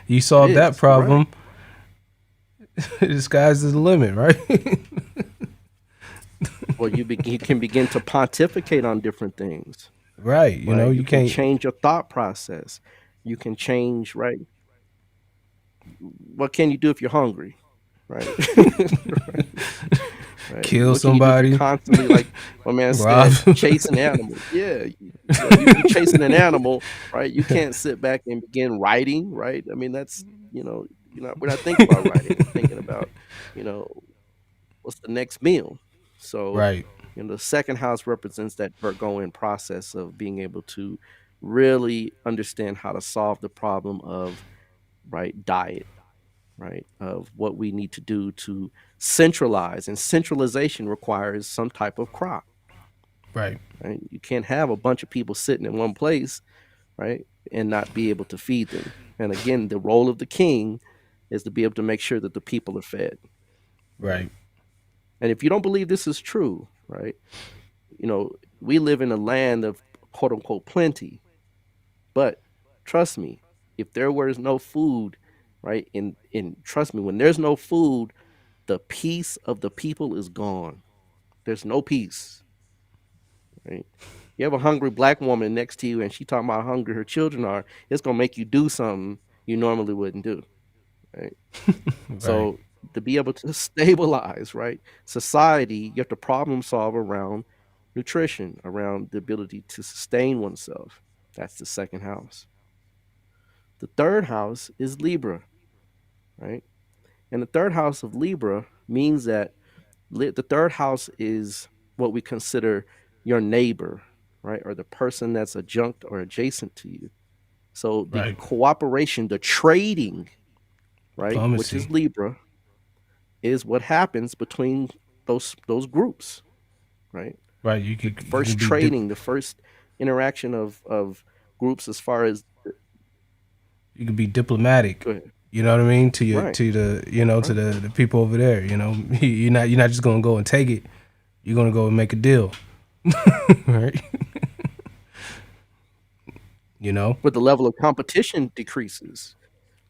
you It solve that is, right. problem, the sky's the limit, right? Well, you can begin to pontificate on different things, Right. You know, right? you You can can't. change your thought process. You can change, right? What can you do if you're hungry, right? Right. Kill What can you do if you're somebody, constantly, like my man rob. said, chasing animals? Yeah, you chasing an animal, right? You can't sit back and begin writing, right? I mean, that's we're not thinking about writing. We're thinking about, you know, what's the next meal. So, Right. the second house represents that Virgoan process of being able to really understand how to solve the problem of right diet, right? Of what we need to do to centralize. And centralization requires some type of crop, Right. right? You can't have a bunch of people sitting in one place, right? And not be able to feed them. And again, the role of the king is to be able to make sure that the people are fed, right? Right. And if you don't believe this is true, right? We live in a land of quote unquote plenty, but trust me, if there was no food, right? In trust me, when there's no food, the peace of the people is gone. there's no peace, right? You have a hungry black woman next to you and she talking about how hungry her children are, it's gonna make you do something you normally wouldn't do, right? Right. So to be able to stabilize, right, society, you have to problem solve around nutrition, around the ability to sustain oneself. That's the second house. The third house is Libra, right? And the third house of Libra means that the third house is what we consider your neighbor, right? Or the person that's adjunct or adjacent to you. So the Right. cooperation, the trading, right, which Diplomacy. is Libra, is what happens between those groups, right? Right. The You first can be trading, the first interaction of groups as far as you can be diplomatic. go ahead. You know what I mean? To your Right, to the you know to right. the people over there. You're not just gonna go and take it. You're gonna go and make a deal. Right. You know. But the level of competition decreases,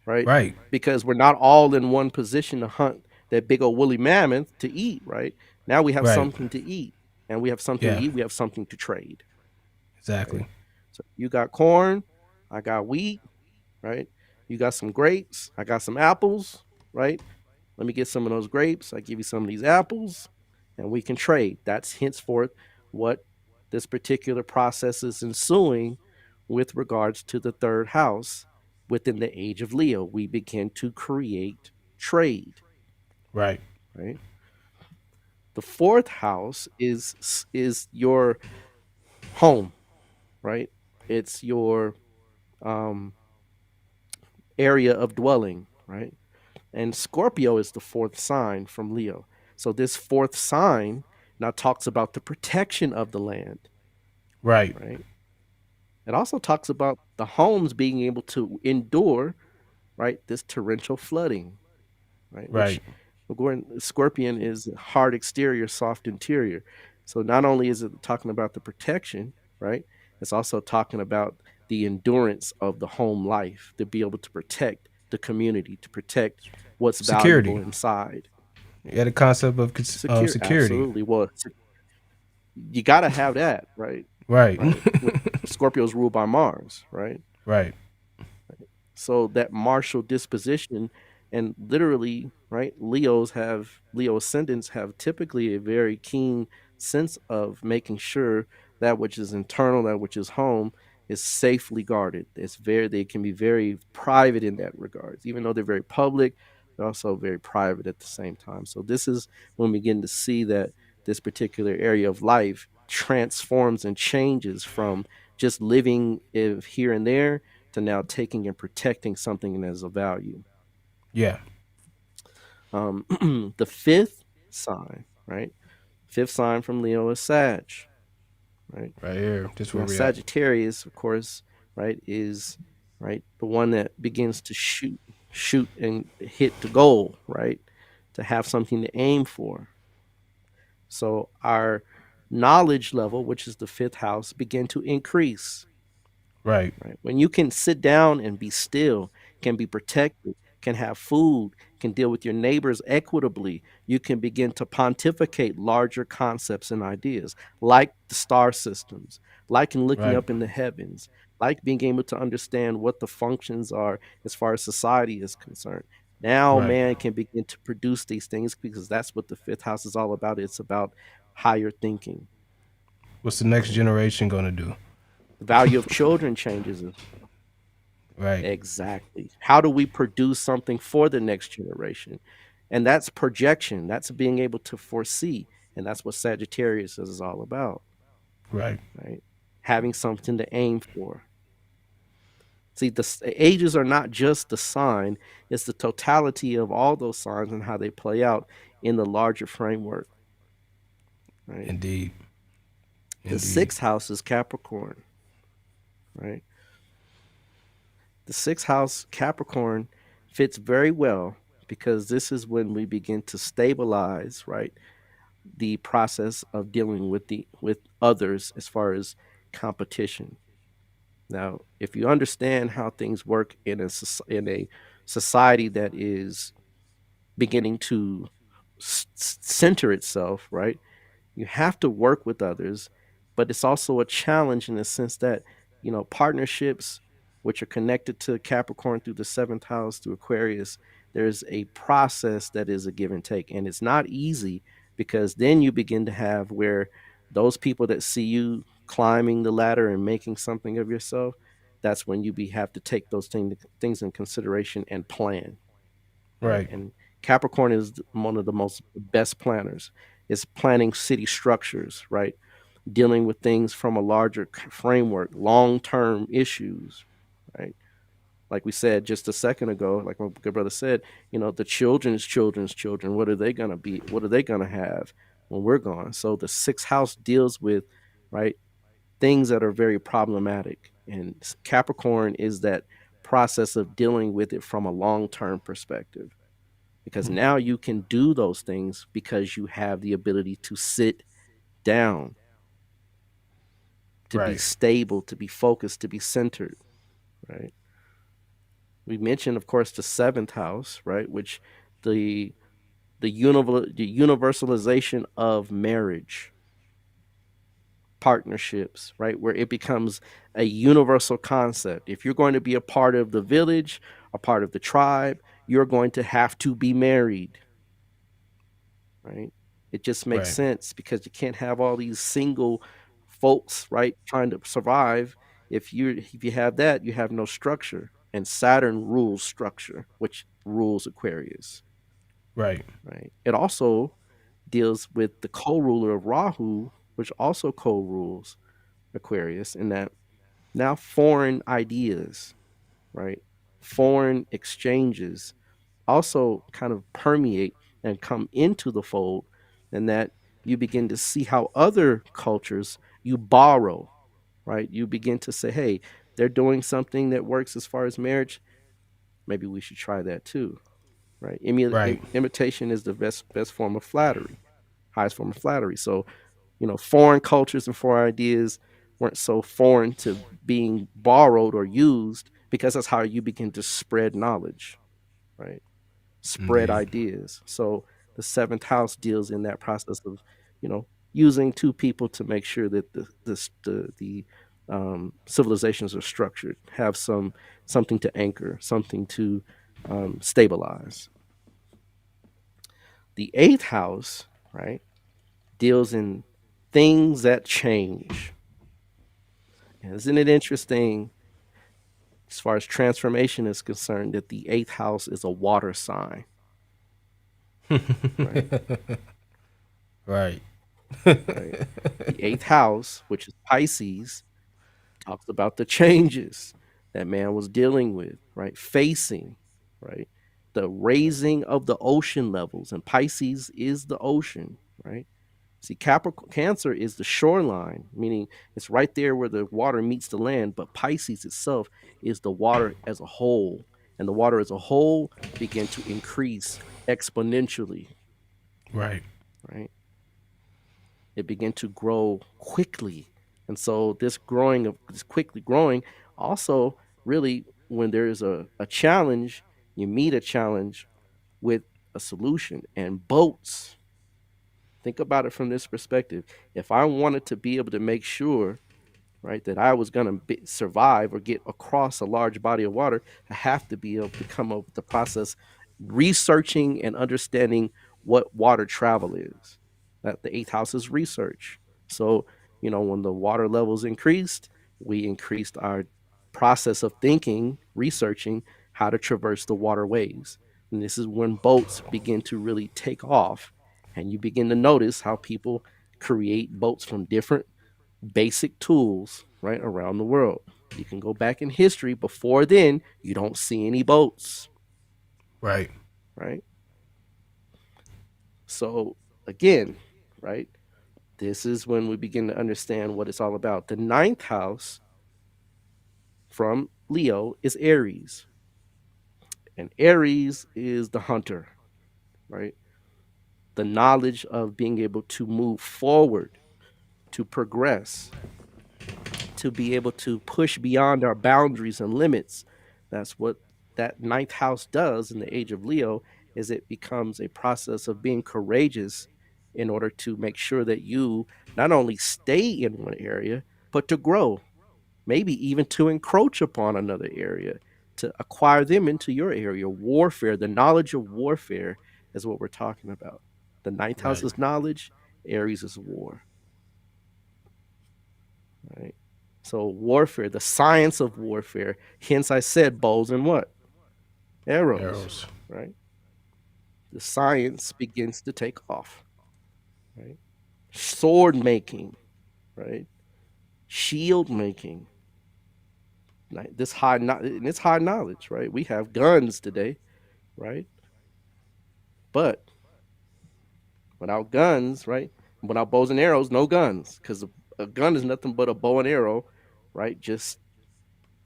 right? Right. Because we're not all in one position to hunt that big old woolly mammoth to eat, right? Now we have Right. something to eat, and we have something to Yeah. eat. We have something to trade, right? Exactly. So you got corn, I got wheat, right? You got some grapes, I got some apples, right? Let me get some of those grapes. I give you some of these apples, and we can trade. That's henceforth what this particular process is ensuing with regards to the third house within the age of Leo. We begin to create trade, Right. right? The fourth house is your home, right? It's your um, area of dwelling, right? And Scorpio is the fourth sign from Leo. So this fourth sign now talks about the protection of the land, Right. right? It also talks about the homes being able to endure, right, this torrential flooding, right? Right. Which Scorpion is hard exterior, soft interior. So not only is it talking about the protection, right? It's also talking about the endurance of the home life to be able to protect the community, to protect what's valuable Security. inside. Yeah. The concept of Secure, security. absolutely. Well, you got to have that, right? Right. Right. Scorpio's ruled by Mars, right? Right. So that martial disposition, and literally, right, Leo ascendants have typically a very keen sense of making sure that which is internal, that which is home, is safely guarded. They can be very private in that regards. Even though they're very public, they're also very private at the same time. So this is when we begin to see that this particular area of life transforms and changes from just living here and there to now taking and protecting something that is of value. Yeah. The fifth sign, right? Fifth sign from Leo is Sag, right? Right here. Just where Now we at. Sagittarius, of course, right, is right the one that begins to shoot and hit the goal, right? To have something to aim for. So our knowledge level, which is the fifth house, begin to increase. Right. Right? When you can sit down and be still, can be protected, can have food, can deal with your neighbors equitably, you can begin to pontificate larger concepts and ideas, like the star systems, like in looking Right. up in the heavens, like being able to understand what the functions are as far as society is concerned. Now, Right. man can begin to produce these things because that's what the fifth house is all about. It's about higher thinking. What's the next Right? generation gonna do? The value of children changes as Right. exactly. How do we produce something for the next generation? And that's projection. That's being able to foresee. And that's what Sagittarius is all about, Right. right? Having something to aim for. See, ages are not just the sign, it's the totality of all those signs and how they play out in the larger framework, right? Indeed. The Indeed. sixth house is Capricorn, right? The sixth house, Capricorn, fits very well because this is when we begin to stabilize, right, the process of dealing with others as far as competition. Now, if you understand how things work in a society that is beginning to center itself, right, You have to work with others, but it's also a challenge in the sense that, partnerships, which are connected to Capricorn through the seventh house, through Aquarius, there's a process that is a give and take. And it's not easy because then you begin to have where those people that see you climbing the ladder and making something of yourself, that's when have to take those things in consideration and plan, right? Right. And Capricorn is one of the most best planners. Is planning city structures, right? Dealing with things from a larger framework, long-term issues, right? Like we said just a second ago, like my good brother said, the children's children, what are they going to be? What are they going to have when we're gone? So the sixth house deals with, right, things that are very problematic. And Capricorn is that process of dealing with it from a long-term perspective, because now you can do those things because you have the ability to sit down, to be Right. stable, to be focused, to be centered, right? We mentioned, of course, the seventh house, right, which the the universalization of marriage, partnerships, right, where it becomes a universal concept. If you're going to be a part of the village, a part of the tribe, you're going to have to be married, right? It just makes Right. sense because you can't have all these single folks, right, trying to survive. If you have that, you have no structure. And Saturn rules structure, which rules Aquarius, Right. right? It also deals with the co-ruler of Rahu, which also co-rules Aquarius, in that now foreign ideas, right? Foreign exchanges also kind of permeate and come into the fold, and that you begin to see how other cultures you borrow, right? You begin to say, hey, they're doing something that works as far as marriage. Maybe we should try that too, right? Right. Imitation is the best form of flattery, highest form of flattery. So, foreign cultures and foreign ideas weren't so foreign to being borrowed or used, because that's how you begin to spread knowledge, right? Spread Indeed. ideas. So the seventh house deals in that process of, using two people to make sure that the civilizations are structured, have something to anchor, something to stabilize. The eighth house, right, deals in things that change. And isn't it interesting, as far as transformation is concerned, that the eighth house is a water sign, right? Right. Right. The eighth house, which is Pisces, talks about the changes that man was dealing with, right? Facing, right? The raising of the ocean levels, and Pisces is the ocean, right? See, Capricorn, Cancer is the shoreline, meaning it's right there where the water meets the land, but Pisces itself is the water as a whole, and the water as a whole began to increase exponentially, Right. right? It began to grow quickly. And so this quickly growing, also really, when there's a challenge, you meet a challenge with a solution. And boats, think about it from this perspective. If I wanted to be able to make sure, right, that I was going to survive or get across a large body of water, I have to be able to come up with the process, researching and understanding what water travel is. That the eighth house is research. So, when the water levels increased, we increased our process of thinking, researching how to traverse the waterways. And this is when boats begin to really take off. And you begin to notice how people create boats from different basic tools, right, around the world. You can go back in history. Before then, you don't see any boats, Right. right? So again, right, this is when we begin to understand what it's all about. The ninth house from Leo is Aries, and Aries is the hunter, right? The knowledge of being able to move forward, to progress, to be able to push beyond our boundaries and limits. That's what that ninth house does in the age of Leo, is it becomes a process of being courageous in order to make sure that you not only stay in one area, but to grow, maybe even to encroach upon another area, to acquire them into your area. Warfare, the knowledge of warfare is what we're talking about. The ninth house Right. is knowledge, Aries is war. Right? So warfare, the science of warfare, hence I said bows and what? Arrows, Arrows. right? The science begins to take off, right? Sword making, right? Shield making. This and it's high knowledge, right? We have guns today, right? But without guns, right? Without bows and arrows, no guns, because a gun is nothing but a bow and arrow, right? Just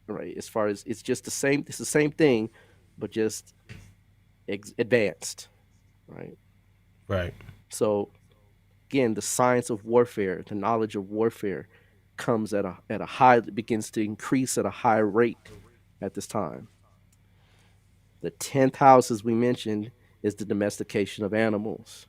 right as far as it's just the same. It's the same thing, but just advanced, right? Right. So again, the science of warfare, the knowledge of warfare, comes at a high, begins to increase at a high rate at this time. The 10th house, as we mentioned, is the domestication of animals,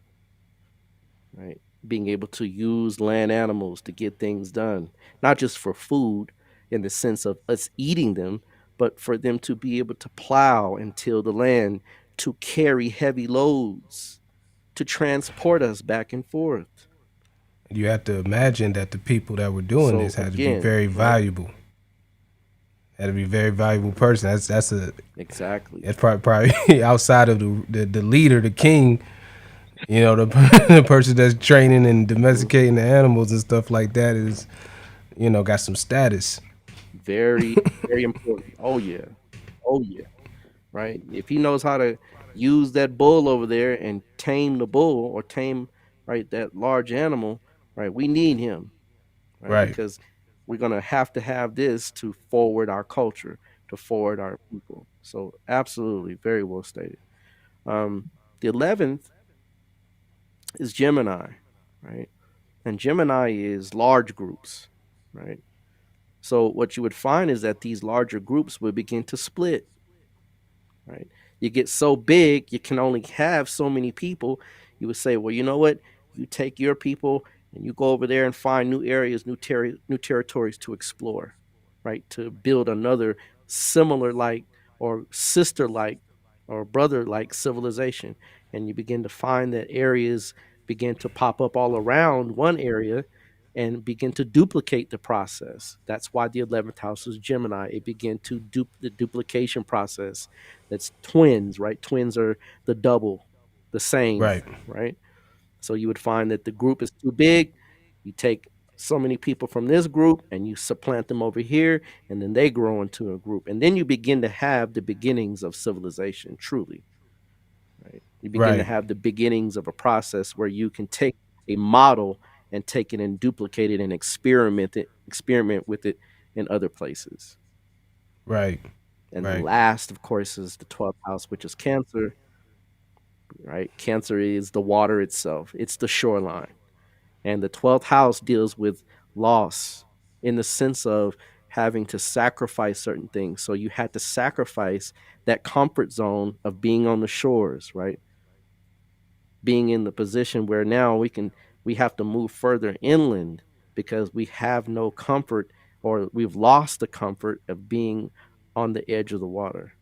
right? Being able to use land animals to get things done, not just for food in the sense of us eating them, but for them to be able to plow and till the land, to carry heavy loads, to transport us back and forth. You have to imagine that the people that were doing So this had to be again, very right? valuable. Had to be a very valuable person. That's Exactly. it's probably outside of the leader, the king. You know, the the person that's training and domesticating the animals and stuff like that is, you know, got some status. Very, very important. Oh yeah. Oh yeah. Right? If he knows how to use that bull over there and tame the bull or tame right that large animal, right? We need him, right? Right. Because we're gonna have to have this to forward our culture, to forward our people. So absolutely, very well stated. The 11th is Gemini, right? And Gemini is large groups, right? So what you would find is that these larger groups would begin to split, right? You get so big, you can only have so many people. You would say, well, you know what? You take your people and you go over there and find new areas, new territories to explore, right? To build another similar like or sister like or brother like civilization. And you begin to find that areas begin to pop up all around one area and begin to duplicate the process. That's why the 11th house is Gemini. It began to the duplication process. That's twins, right? Twins are the double, the same, Right. right? So you would find that the group is too big. You take so many people from this group and you supplant them over here, and then they grow into a group. And then you begin to have the beginnings of civilization, truly, right? You begin to Right. have the beginnings of a process where you can take a model and take it and duplicate it and experiment with it in other places. Right. And the Right. last, of course, is the 12th house, which is Cancer, right? Cancer is the water itself, it's the shoreline. And the 12th house deals with loss in the sense of having to sacrifice certain things. So you had to sacrifice that comfort zone of being on the shores, right? Being in the position where now we have to move further inland because we have no comfort, or we've lost the comfort of being on the edge of the water,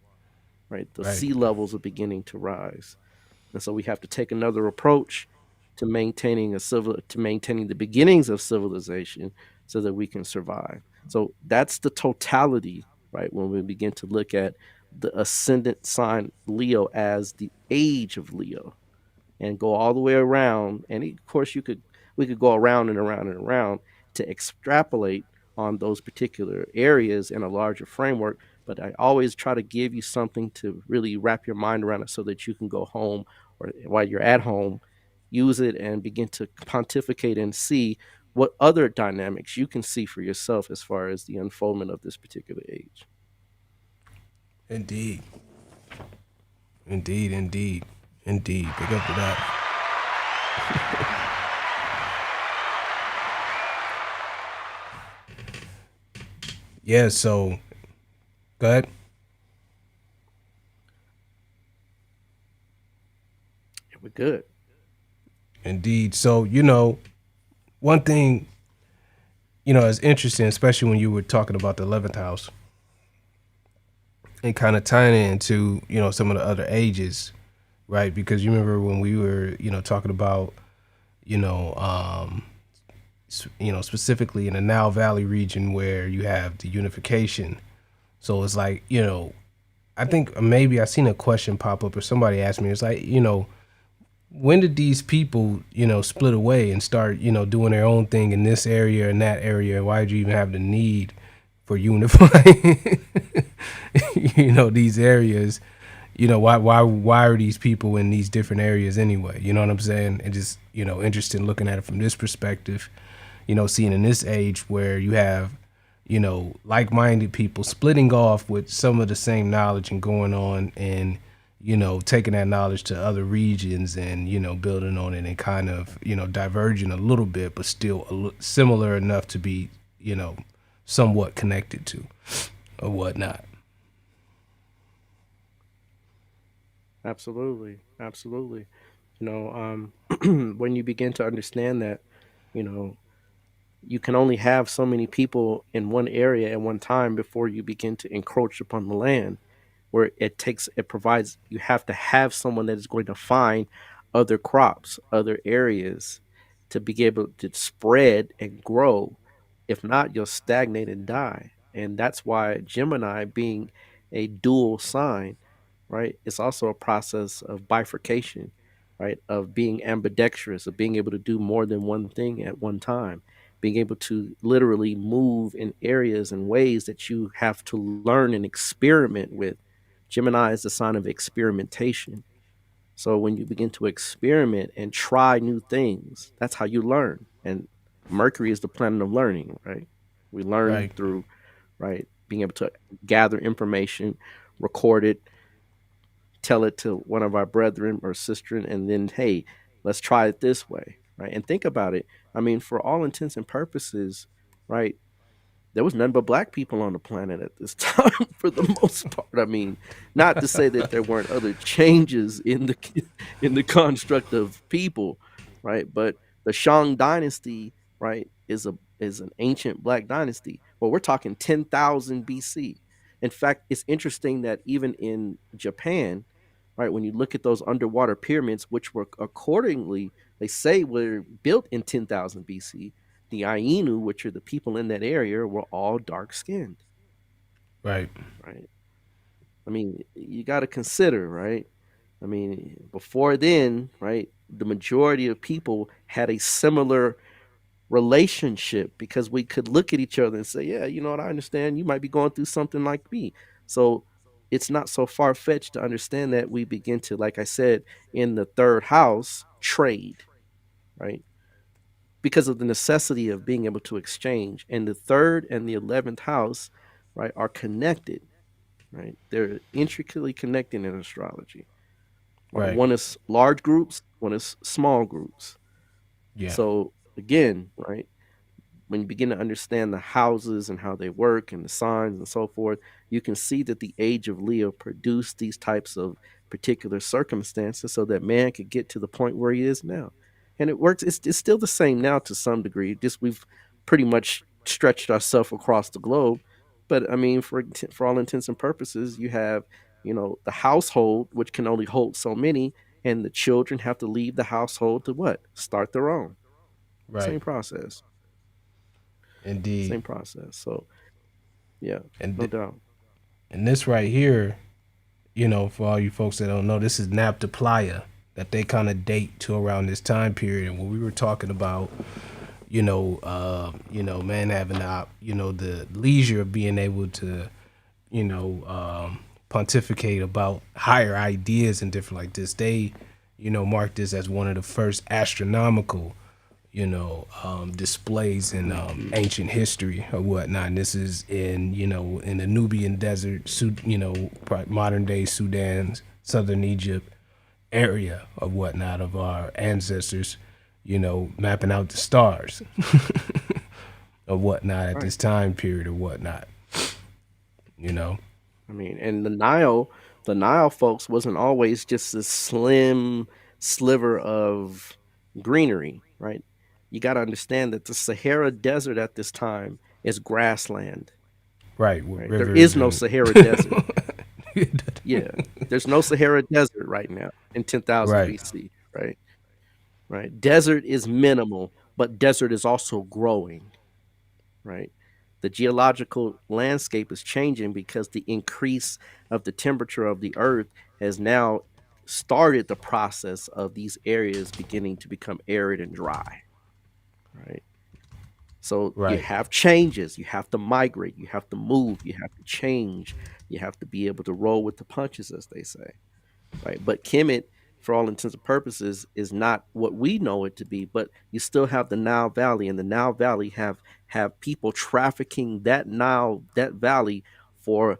right? The Right. sea levels are beginning to rise. And so we have to take another approach to maintaining the beginnings of civilization so that we can survive. So that's the totality, right? When we begin to look at the ascendant sign Leo as the age of Leo and go all the way around. And of course, we could go around and around and around to extrapolate on those particular areas in a larger framework. But I always try to give you something to really wrap your mind around it so that you can go home, or while you're at home, use it and begin to pontificate and see what other dynamics you can see for yourself as far as the unfoldment of this particular age. Indeed. Indeed. Indeed. Indeed. Big up for that. Yeah. So, go ahead. Yeah, we're good. Indeed. So, one thing, is interesting, especially when you were talking about the 11th house and kind of tying it into, some of the other ages, right? Because you remember when we were, talking about, you know, um, specifically in the Nile Valley region where you have the unification. So it's like, I think maybe I seen a question pop up or somebody asked me, it's like, when did these people, split away and start, doing their own thing in this area and that area? Why did you even have the need for unifying, these areas? Why are these people in these different areas anyway? You know what I'm saying? And just, interested in looking at it from this perspective, seeing in this age where you have, like-minded people splitting off with some of the same knowledge and going on and, taking that knowledge to other regions and, building on it and kind of, diverging a little bit, but still similar enough to be, somewhat connected to or whatnot. Absolutely, absolutely. When you begin to understand that, you know, you can only have so many people in one area at one time before you begin to encroach upon the land, where it provides, you have to have someone that is going to find other crops, other areas to be able to spread and grow. If not, you'll stagnate and die. And that's why Gemini, being a dual sign, right, it's also a process of bifurcation, right, of being ambidextrous, of being able to do more than one thing at one time, being able to literally move in areas and ways that you have to learn and experiment with. Gemini is the sign of experimentation. So when you begin to experiment and try new things, that's how you learn. And Mercury is the planet of learning, right? We learn Right. through, right, being able to gather information, record it, tell it to one of our brethren or sister, and then, hey, let's try it this way, right? And think about it. I mean, for all intents and purposes, right, there was none but black people on the planet at this time for the most part. I mean, not to say that there weren't other changes in the in the construct of people, right? But the Shang dynasty, right, is an ancient black dynasty. Well, we're talking 10,000 BC. In fact, it's interesting that even in Japan, right, when you look at those underwater pyramids, which were accordingly, they say were built in 10,000 BC, the Ainu, which are the people in that area, were all dark skinned, Right. right? I mean, you got to consider, right? I mean, before then, right, the majority of people had a similar relationship because we could look at each other and say, yeah, you know what, I understand you might be going through something like me. So it's not so far fetched to understand that we begin to, like I said, in the third house, trade, right? Because of the necessity of being able to exchange. And the third and the 11th house, right, are connected, right? They're intricately connected in astrology. Right? Right. One is large groups, one is small groups. Yeah. So again, right, when you begin to understand the houses and how they work and the signs and so forth, you can see that the age of Leo produced these types of particular circumstances so that man could get to the point where he is now. And it works. It's still the same now to some degree. Just we've pretty much stretched ourselves across the globe. But I mean, for all intents and purposes, you have, the household, which can only hold so many, and the children have to leave the household to what? Start their own. Right. Same process. Indeed. Same process. So yeah, And no doubt. and this right here, for all you folks that don't know, this is Naphtaliya that they kind of date to around this time period. And when we were talking about, man having the leisure of being able to, pontificate about higher ideas and different like this, they, mark this as one of the first astronomical, displays in ancient history or whatnot. And this is in the Nubian desert, modern day Sudan, southern Egypt area or whatnot of our ancestors, mapping out the stars or whatnot at Right. this time period or whatnot, you know. I mean, and the Nile folks wasn't always just a slim sliver of, greenery, right? You got to understand that the Sahara Desert at this time is grassland, Right, with right? There rivers is no and Sahara Desert. Yeah, there's no Sahara Desert right now in 10,000 right, BC, right? Right. Desert is minimal, but desert is also growing, right? The geological landscape is changing because the increase of the temperature of the earth has now started the process of these areas beginning to become arid and dry, right? So you right, have changes, you have to migrate, you have to move, you have to change, you have to be able to roll with the punches, as they say, right? But Kemet, for all intents and purposes, is not what we know it to be. But you still have the Nile Valley, and the Nile Valley have people trafficking that valley for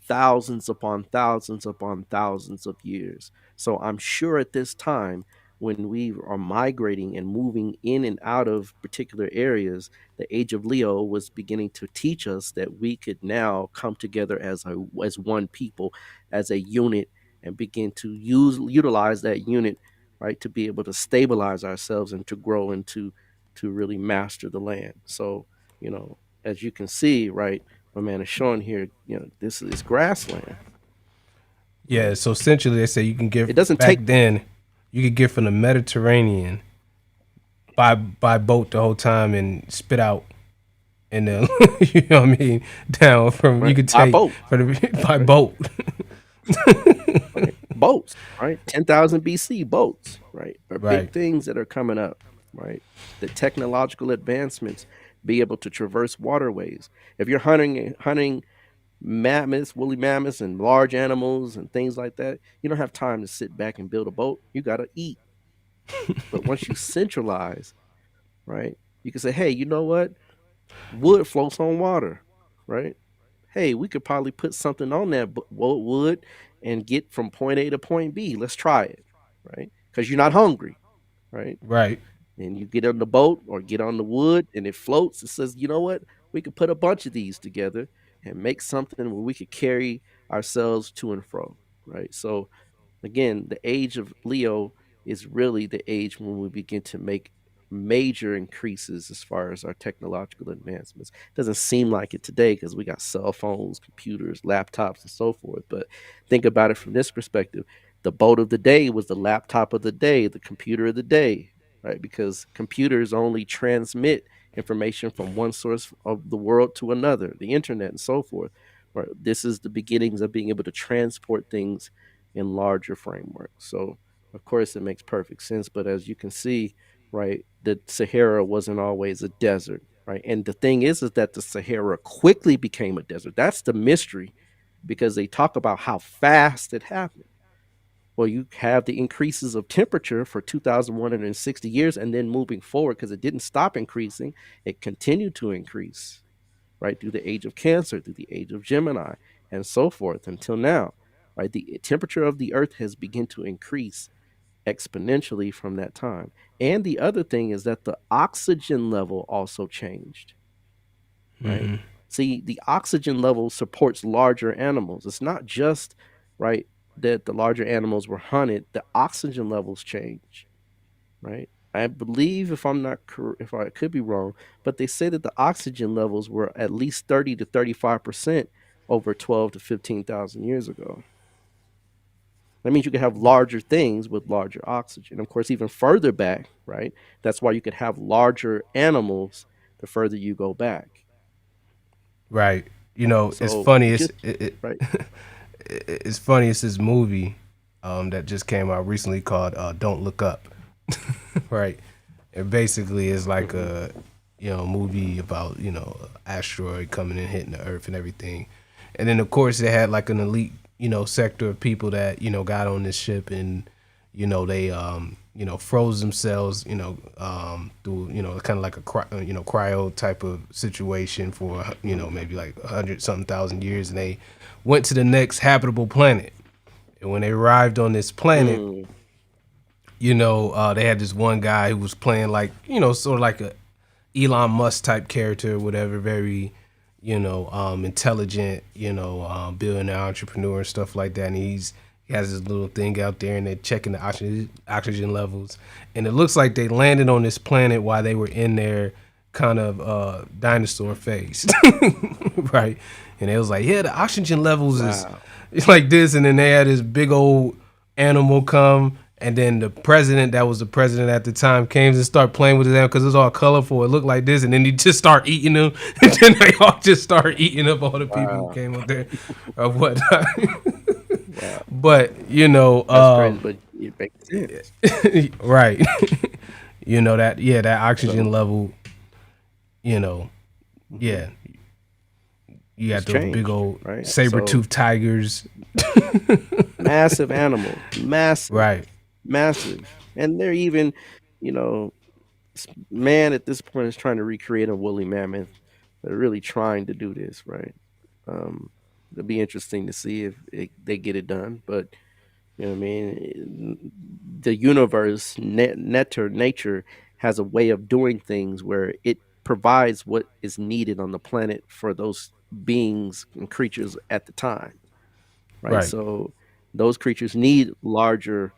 thousands upon thousands of years. So I'm sure at this time, when we are migrating and moving in and out of particular areas, the age of Leo was beginning to teach us that we could now come together as one people, as a unit, and begin to utilize that unit, right, to be able to stabilize ourselves and to grow and to really master the land. So, as you can see, right, my man is showing here, this is grassland, yeah. right? So essentially, they say you can It get doesn't back take then. You could get from the Mediterranean by boat the whole time and spit out, and then you know what I mean, down from you right could by take boat, from the, by right? boat. Right, boats, right? 10,000 BC boats, right? Are big Right, things that are coming up, right? The technological advancements, be able to traverse waterways. If you're hunting mammoths, woolly mammoths, and large animals and things like that, you don't have time to sit back and build a boat. You got to eat. But once you centralize, right, you can say, hey, you know what? Wood floats on water, right? Hey, we could probably put something on that wood and get from point A to point B. Let's try it, right? Because you're not hungry, right? right, And you get on the boat or get on the wood and it floats. It says, you know what? We could put a bunch of these together and make something where we could carry ourselves to and fro, right? So again, the age of Leo is really the age when we begin to make major increases as far as our technological advancements. It doesn't seem like it today because we got cell phones, computers, laptops, and so forth. But think about it from this perspective. The boat of the day was the laptop of the day, the computer of the day, right? Because computers only transmit information from one source of the world to another, the internet and so forth. Right? This is the beginnings of being able to transport things in larger frameworks. So, of course, it makes perfect sense. But as you can see, right, the Sahara wasn't always a desert, right? And the thing is that the Sahara quickly became a desert. That's the mystery because they talk about how fast it happened. Well, you have the increases of temperature for 2,160 years, and then moving forward, because it didn't stop increasing, it continued to increase, right, through the age of Cancer, through the age of Gemini, and so forth until now, right? The temperature of the earth has begun to increase exponentially from that time. And the other thing is that the oxygen level also changed, right? See, the oxygen level supports larger animals. It's not just, right, that the larger animals were hunted, the oxygen levels change, right? I believe, if I'm not if I could be wrong, but they say that the oxygen levels were at least 30 to 35% over 12 to 15,000 years ago. That means you could have larger things with larger oxygen. Of course, even further back, right? That's why you could have larger animals the further you go back. right. You know, it's So funny. just right. It's funny. It's this movie that just came out recently called "Don't Look Up," right? And basically, it's like a movie about asteroid coming and hitting the Earth and everything. And then of course they had like an elite sector of people that got on this ship and they froze themselves through kind of like a cryo type of situation for maybe like 100 something thousand years, and they went to the next habitable planet. And when they arrived on this planet, they had this one guy who was playing like sort of like a Elon Musk type character or whatever, very intelligent, billionaire entrepreneur and stuff like that. And he He has his little thing out there, and they're checking the oxygen levels. And it looks like they landed on this planet while they were in their kind of dinosaur phase, right? And it was like, yeah, the oxygen levels is it's like this, and then they had this big old animal come, and then the president that was the president at the time came and started playing with his animal because it was all colorful. It looked like this, and then he just started eating them, and then they all just started eating up all the people who came up there or whatnot. But you know, That's crazy, but it makes sense. right? You know that oxygen level. You know, yeah. You got those big old saber-toothed tigers. Massive animal. Massive. Right. Massive. And they're even, you know, man at this point is trying to recreate a woolly mammoth. They're really trying to do this, right? It'll be interesting to see if they get it done. But, you know what I mean? The universe, nature has a way of doing things where it provides what is needed on the planet for those beings and creatures at the time, right? So those creatures need larger,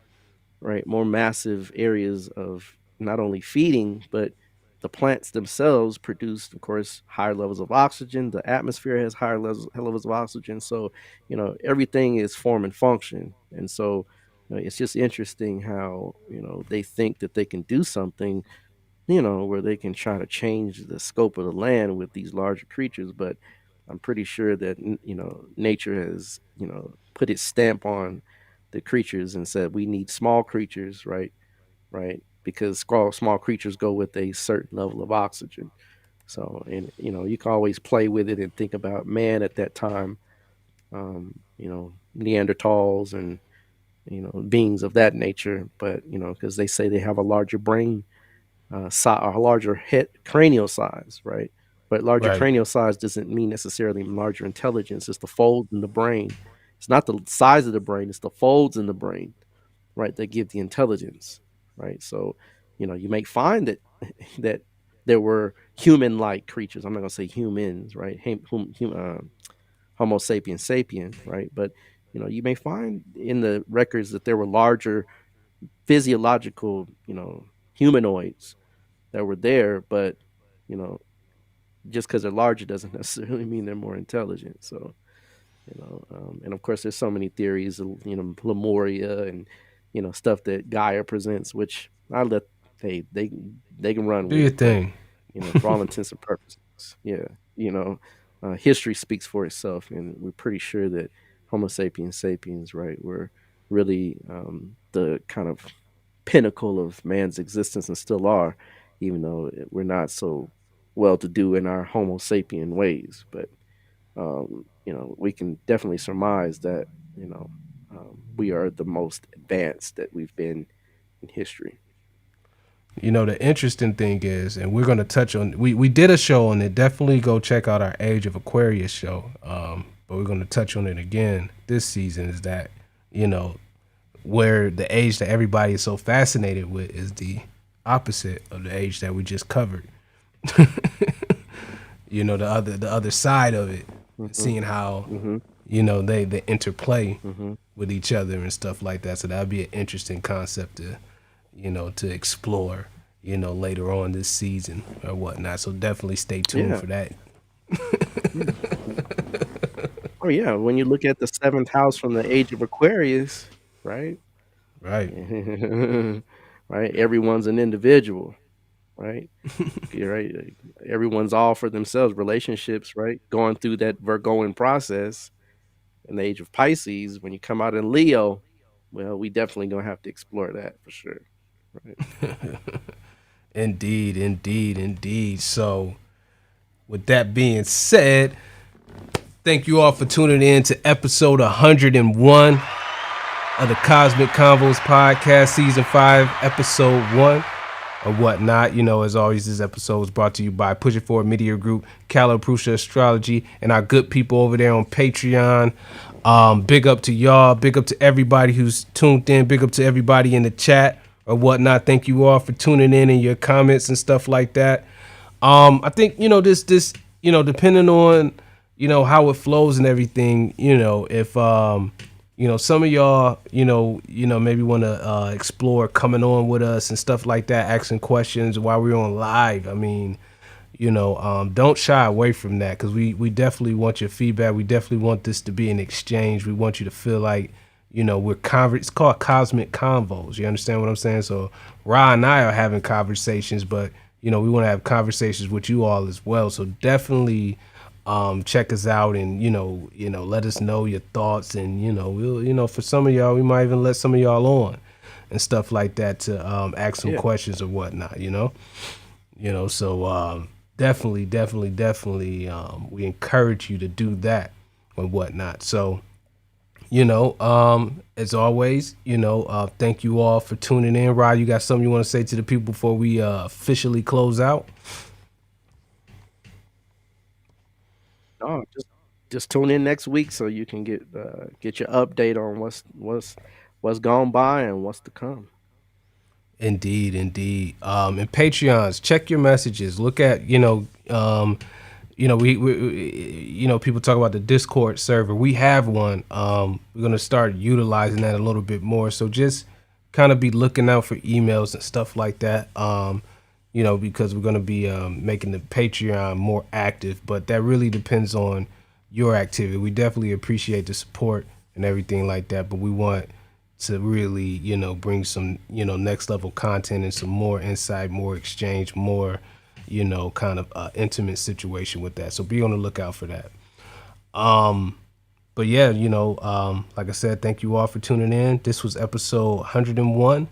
right, more massive areas of not only feeding, but the plants themselves produce, of course, higher levels of oxygen. The atmosphere has higher levels of oxygen. So, you know, everything is form and function. And so, you know, it's just interesting how, you know, they think that they can do something, you know, where they can try to change the scope of the land with these larger creatures. But I'm pretty sure that, you know, nature has, you know, put its stamp on the creatures and said, we need small creatures, right? Right. Because small creatures go with a certain level of oxygen. So, and, you know, you can always play with it and think about man at that time, you know, Neanderthals and, you know, beings of that nature. But, you know, because they say they have a larger brain, a larger head cranial size, right? But larger cranial size doesn't mean necessarily larger intelligence. It's the folds in the brain. It's not the size of the brain. It's the folds in the brain, right, that give the intelligence, right? So, you know, you may find that there were human-like creatures. I'm not going to say humans, right? Homo sapiens sapien, right? But, you know, you may find in the records that there were larger physiological, you know, humanoids that were there, but, you know, just because they're larger doesn't necessarily mean they're more intelligent. So, you know, and of course there's so many theories, you know, Lemuria and, you know, stuff that Gaia presents, which I let they can run do your thing, you know, for all intents and purposes. Yeah, you know, history speaks for itself, and we're pretty sure that Homo sapiens sapiens, right, were really the kind of pinnacle of man's existence and still are, even though we're not so well to do in our Homo sapien ways. But you know, we can definitely surmise that, you know, we are the most advanced that we've been in history. You know, the interesting thing is, and we're going to touch on, we did a show on it. Definitely go check out our Age of Aquarius show. But we're going to touch on it again this season, is that, you know, where the age that everybody is so fascinated with is the opposite of the age that we just covered. You know, the other side of it, seeing how, you know, they interplay with each other and stuff like that. So that'd be an interesting concept to, you know, to explore, you know, later on this season or whatnot. So definitely stay tuned for that. Oh yeah, when you look at the seventh house from the Age of Aquarius, right? Right. Right. Everyone's an individual, right? You're right. Everyone's all for themselves. Relationships, right? Going through that Virgoan process. In the Age of Pisces, when you come out in Leo, well, we definitely gonna have to explore that for sure. Right. Indeed. So, with that being said, thank you all for tuning in to episode 101 of the Cosmic Convos podcast, season 5, episode 1 or whatnot. You know, as always, this episode is brought to you by Push It Forward Media Group, Caliprucia Astrology, and our good people over there on Patreon. Big up to y'all. Big up to everybody who's tuned in. Big up to everybody in the chat or whatnot. Thank you all for tuning in and your comments and stuff like that. I think, you know, this, you know, depending on, you know, how it flows and everything, you know, if some of y'all, maybe want to explore coming on with us and stuff like that, asking questions while we're on live. I mean, don't shy away from that, because we definitely want your feedback. We definitely want this to be an exchange. We want you to feel like, it's called Cosmic Convos. You understand what I'm saying? So Ra and I are having conversations, but, we want to have conversations with you all as well. So definitely check us out, and let us know your thoughts, and we'll for some of y'all we might even let some of y'all on and stuff like that to ask some questions or whatnot. So definitely we encourage you to do that and whatnot. So as always, thank you all for tuning in. Rod, you got something you want to say to the people before we officially close out? No, just tune in next week so you can get your update on what's gone by and what's to come. Indeed. And Patreons, check your messages. Look at, we people talk about the Discord server. We have one. We're gonna start utilizing that a little bit more. So just kind of be looking out for emails and stuff like that. Because we're gonna be making the Patreon more active. But that really depends on your activity. We definitely appreciate the support and everything like that. But we want to really, bring some, next level content and some more insight, more exchange, more, kind of intimate situation with that. So be on the lookout for that. But yeah, like I said, thank you all for tuning in. This was episode 101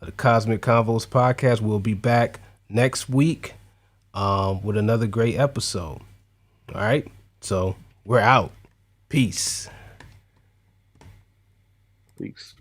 of the Cosmic Convos podcast. We'll be back next week with another great episode. All right. So we're out. Peace. Peace.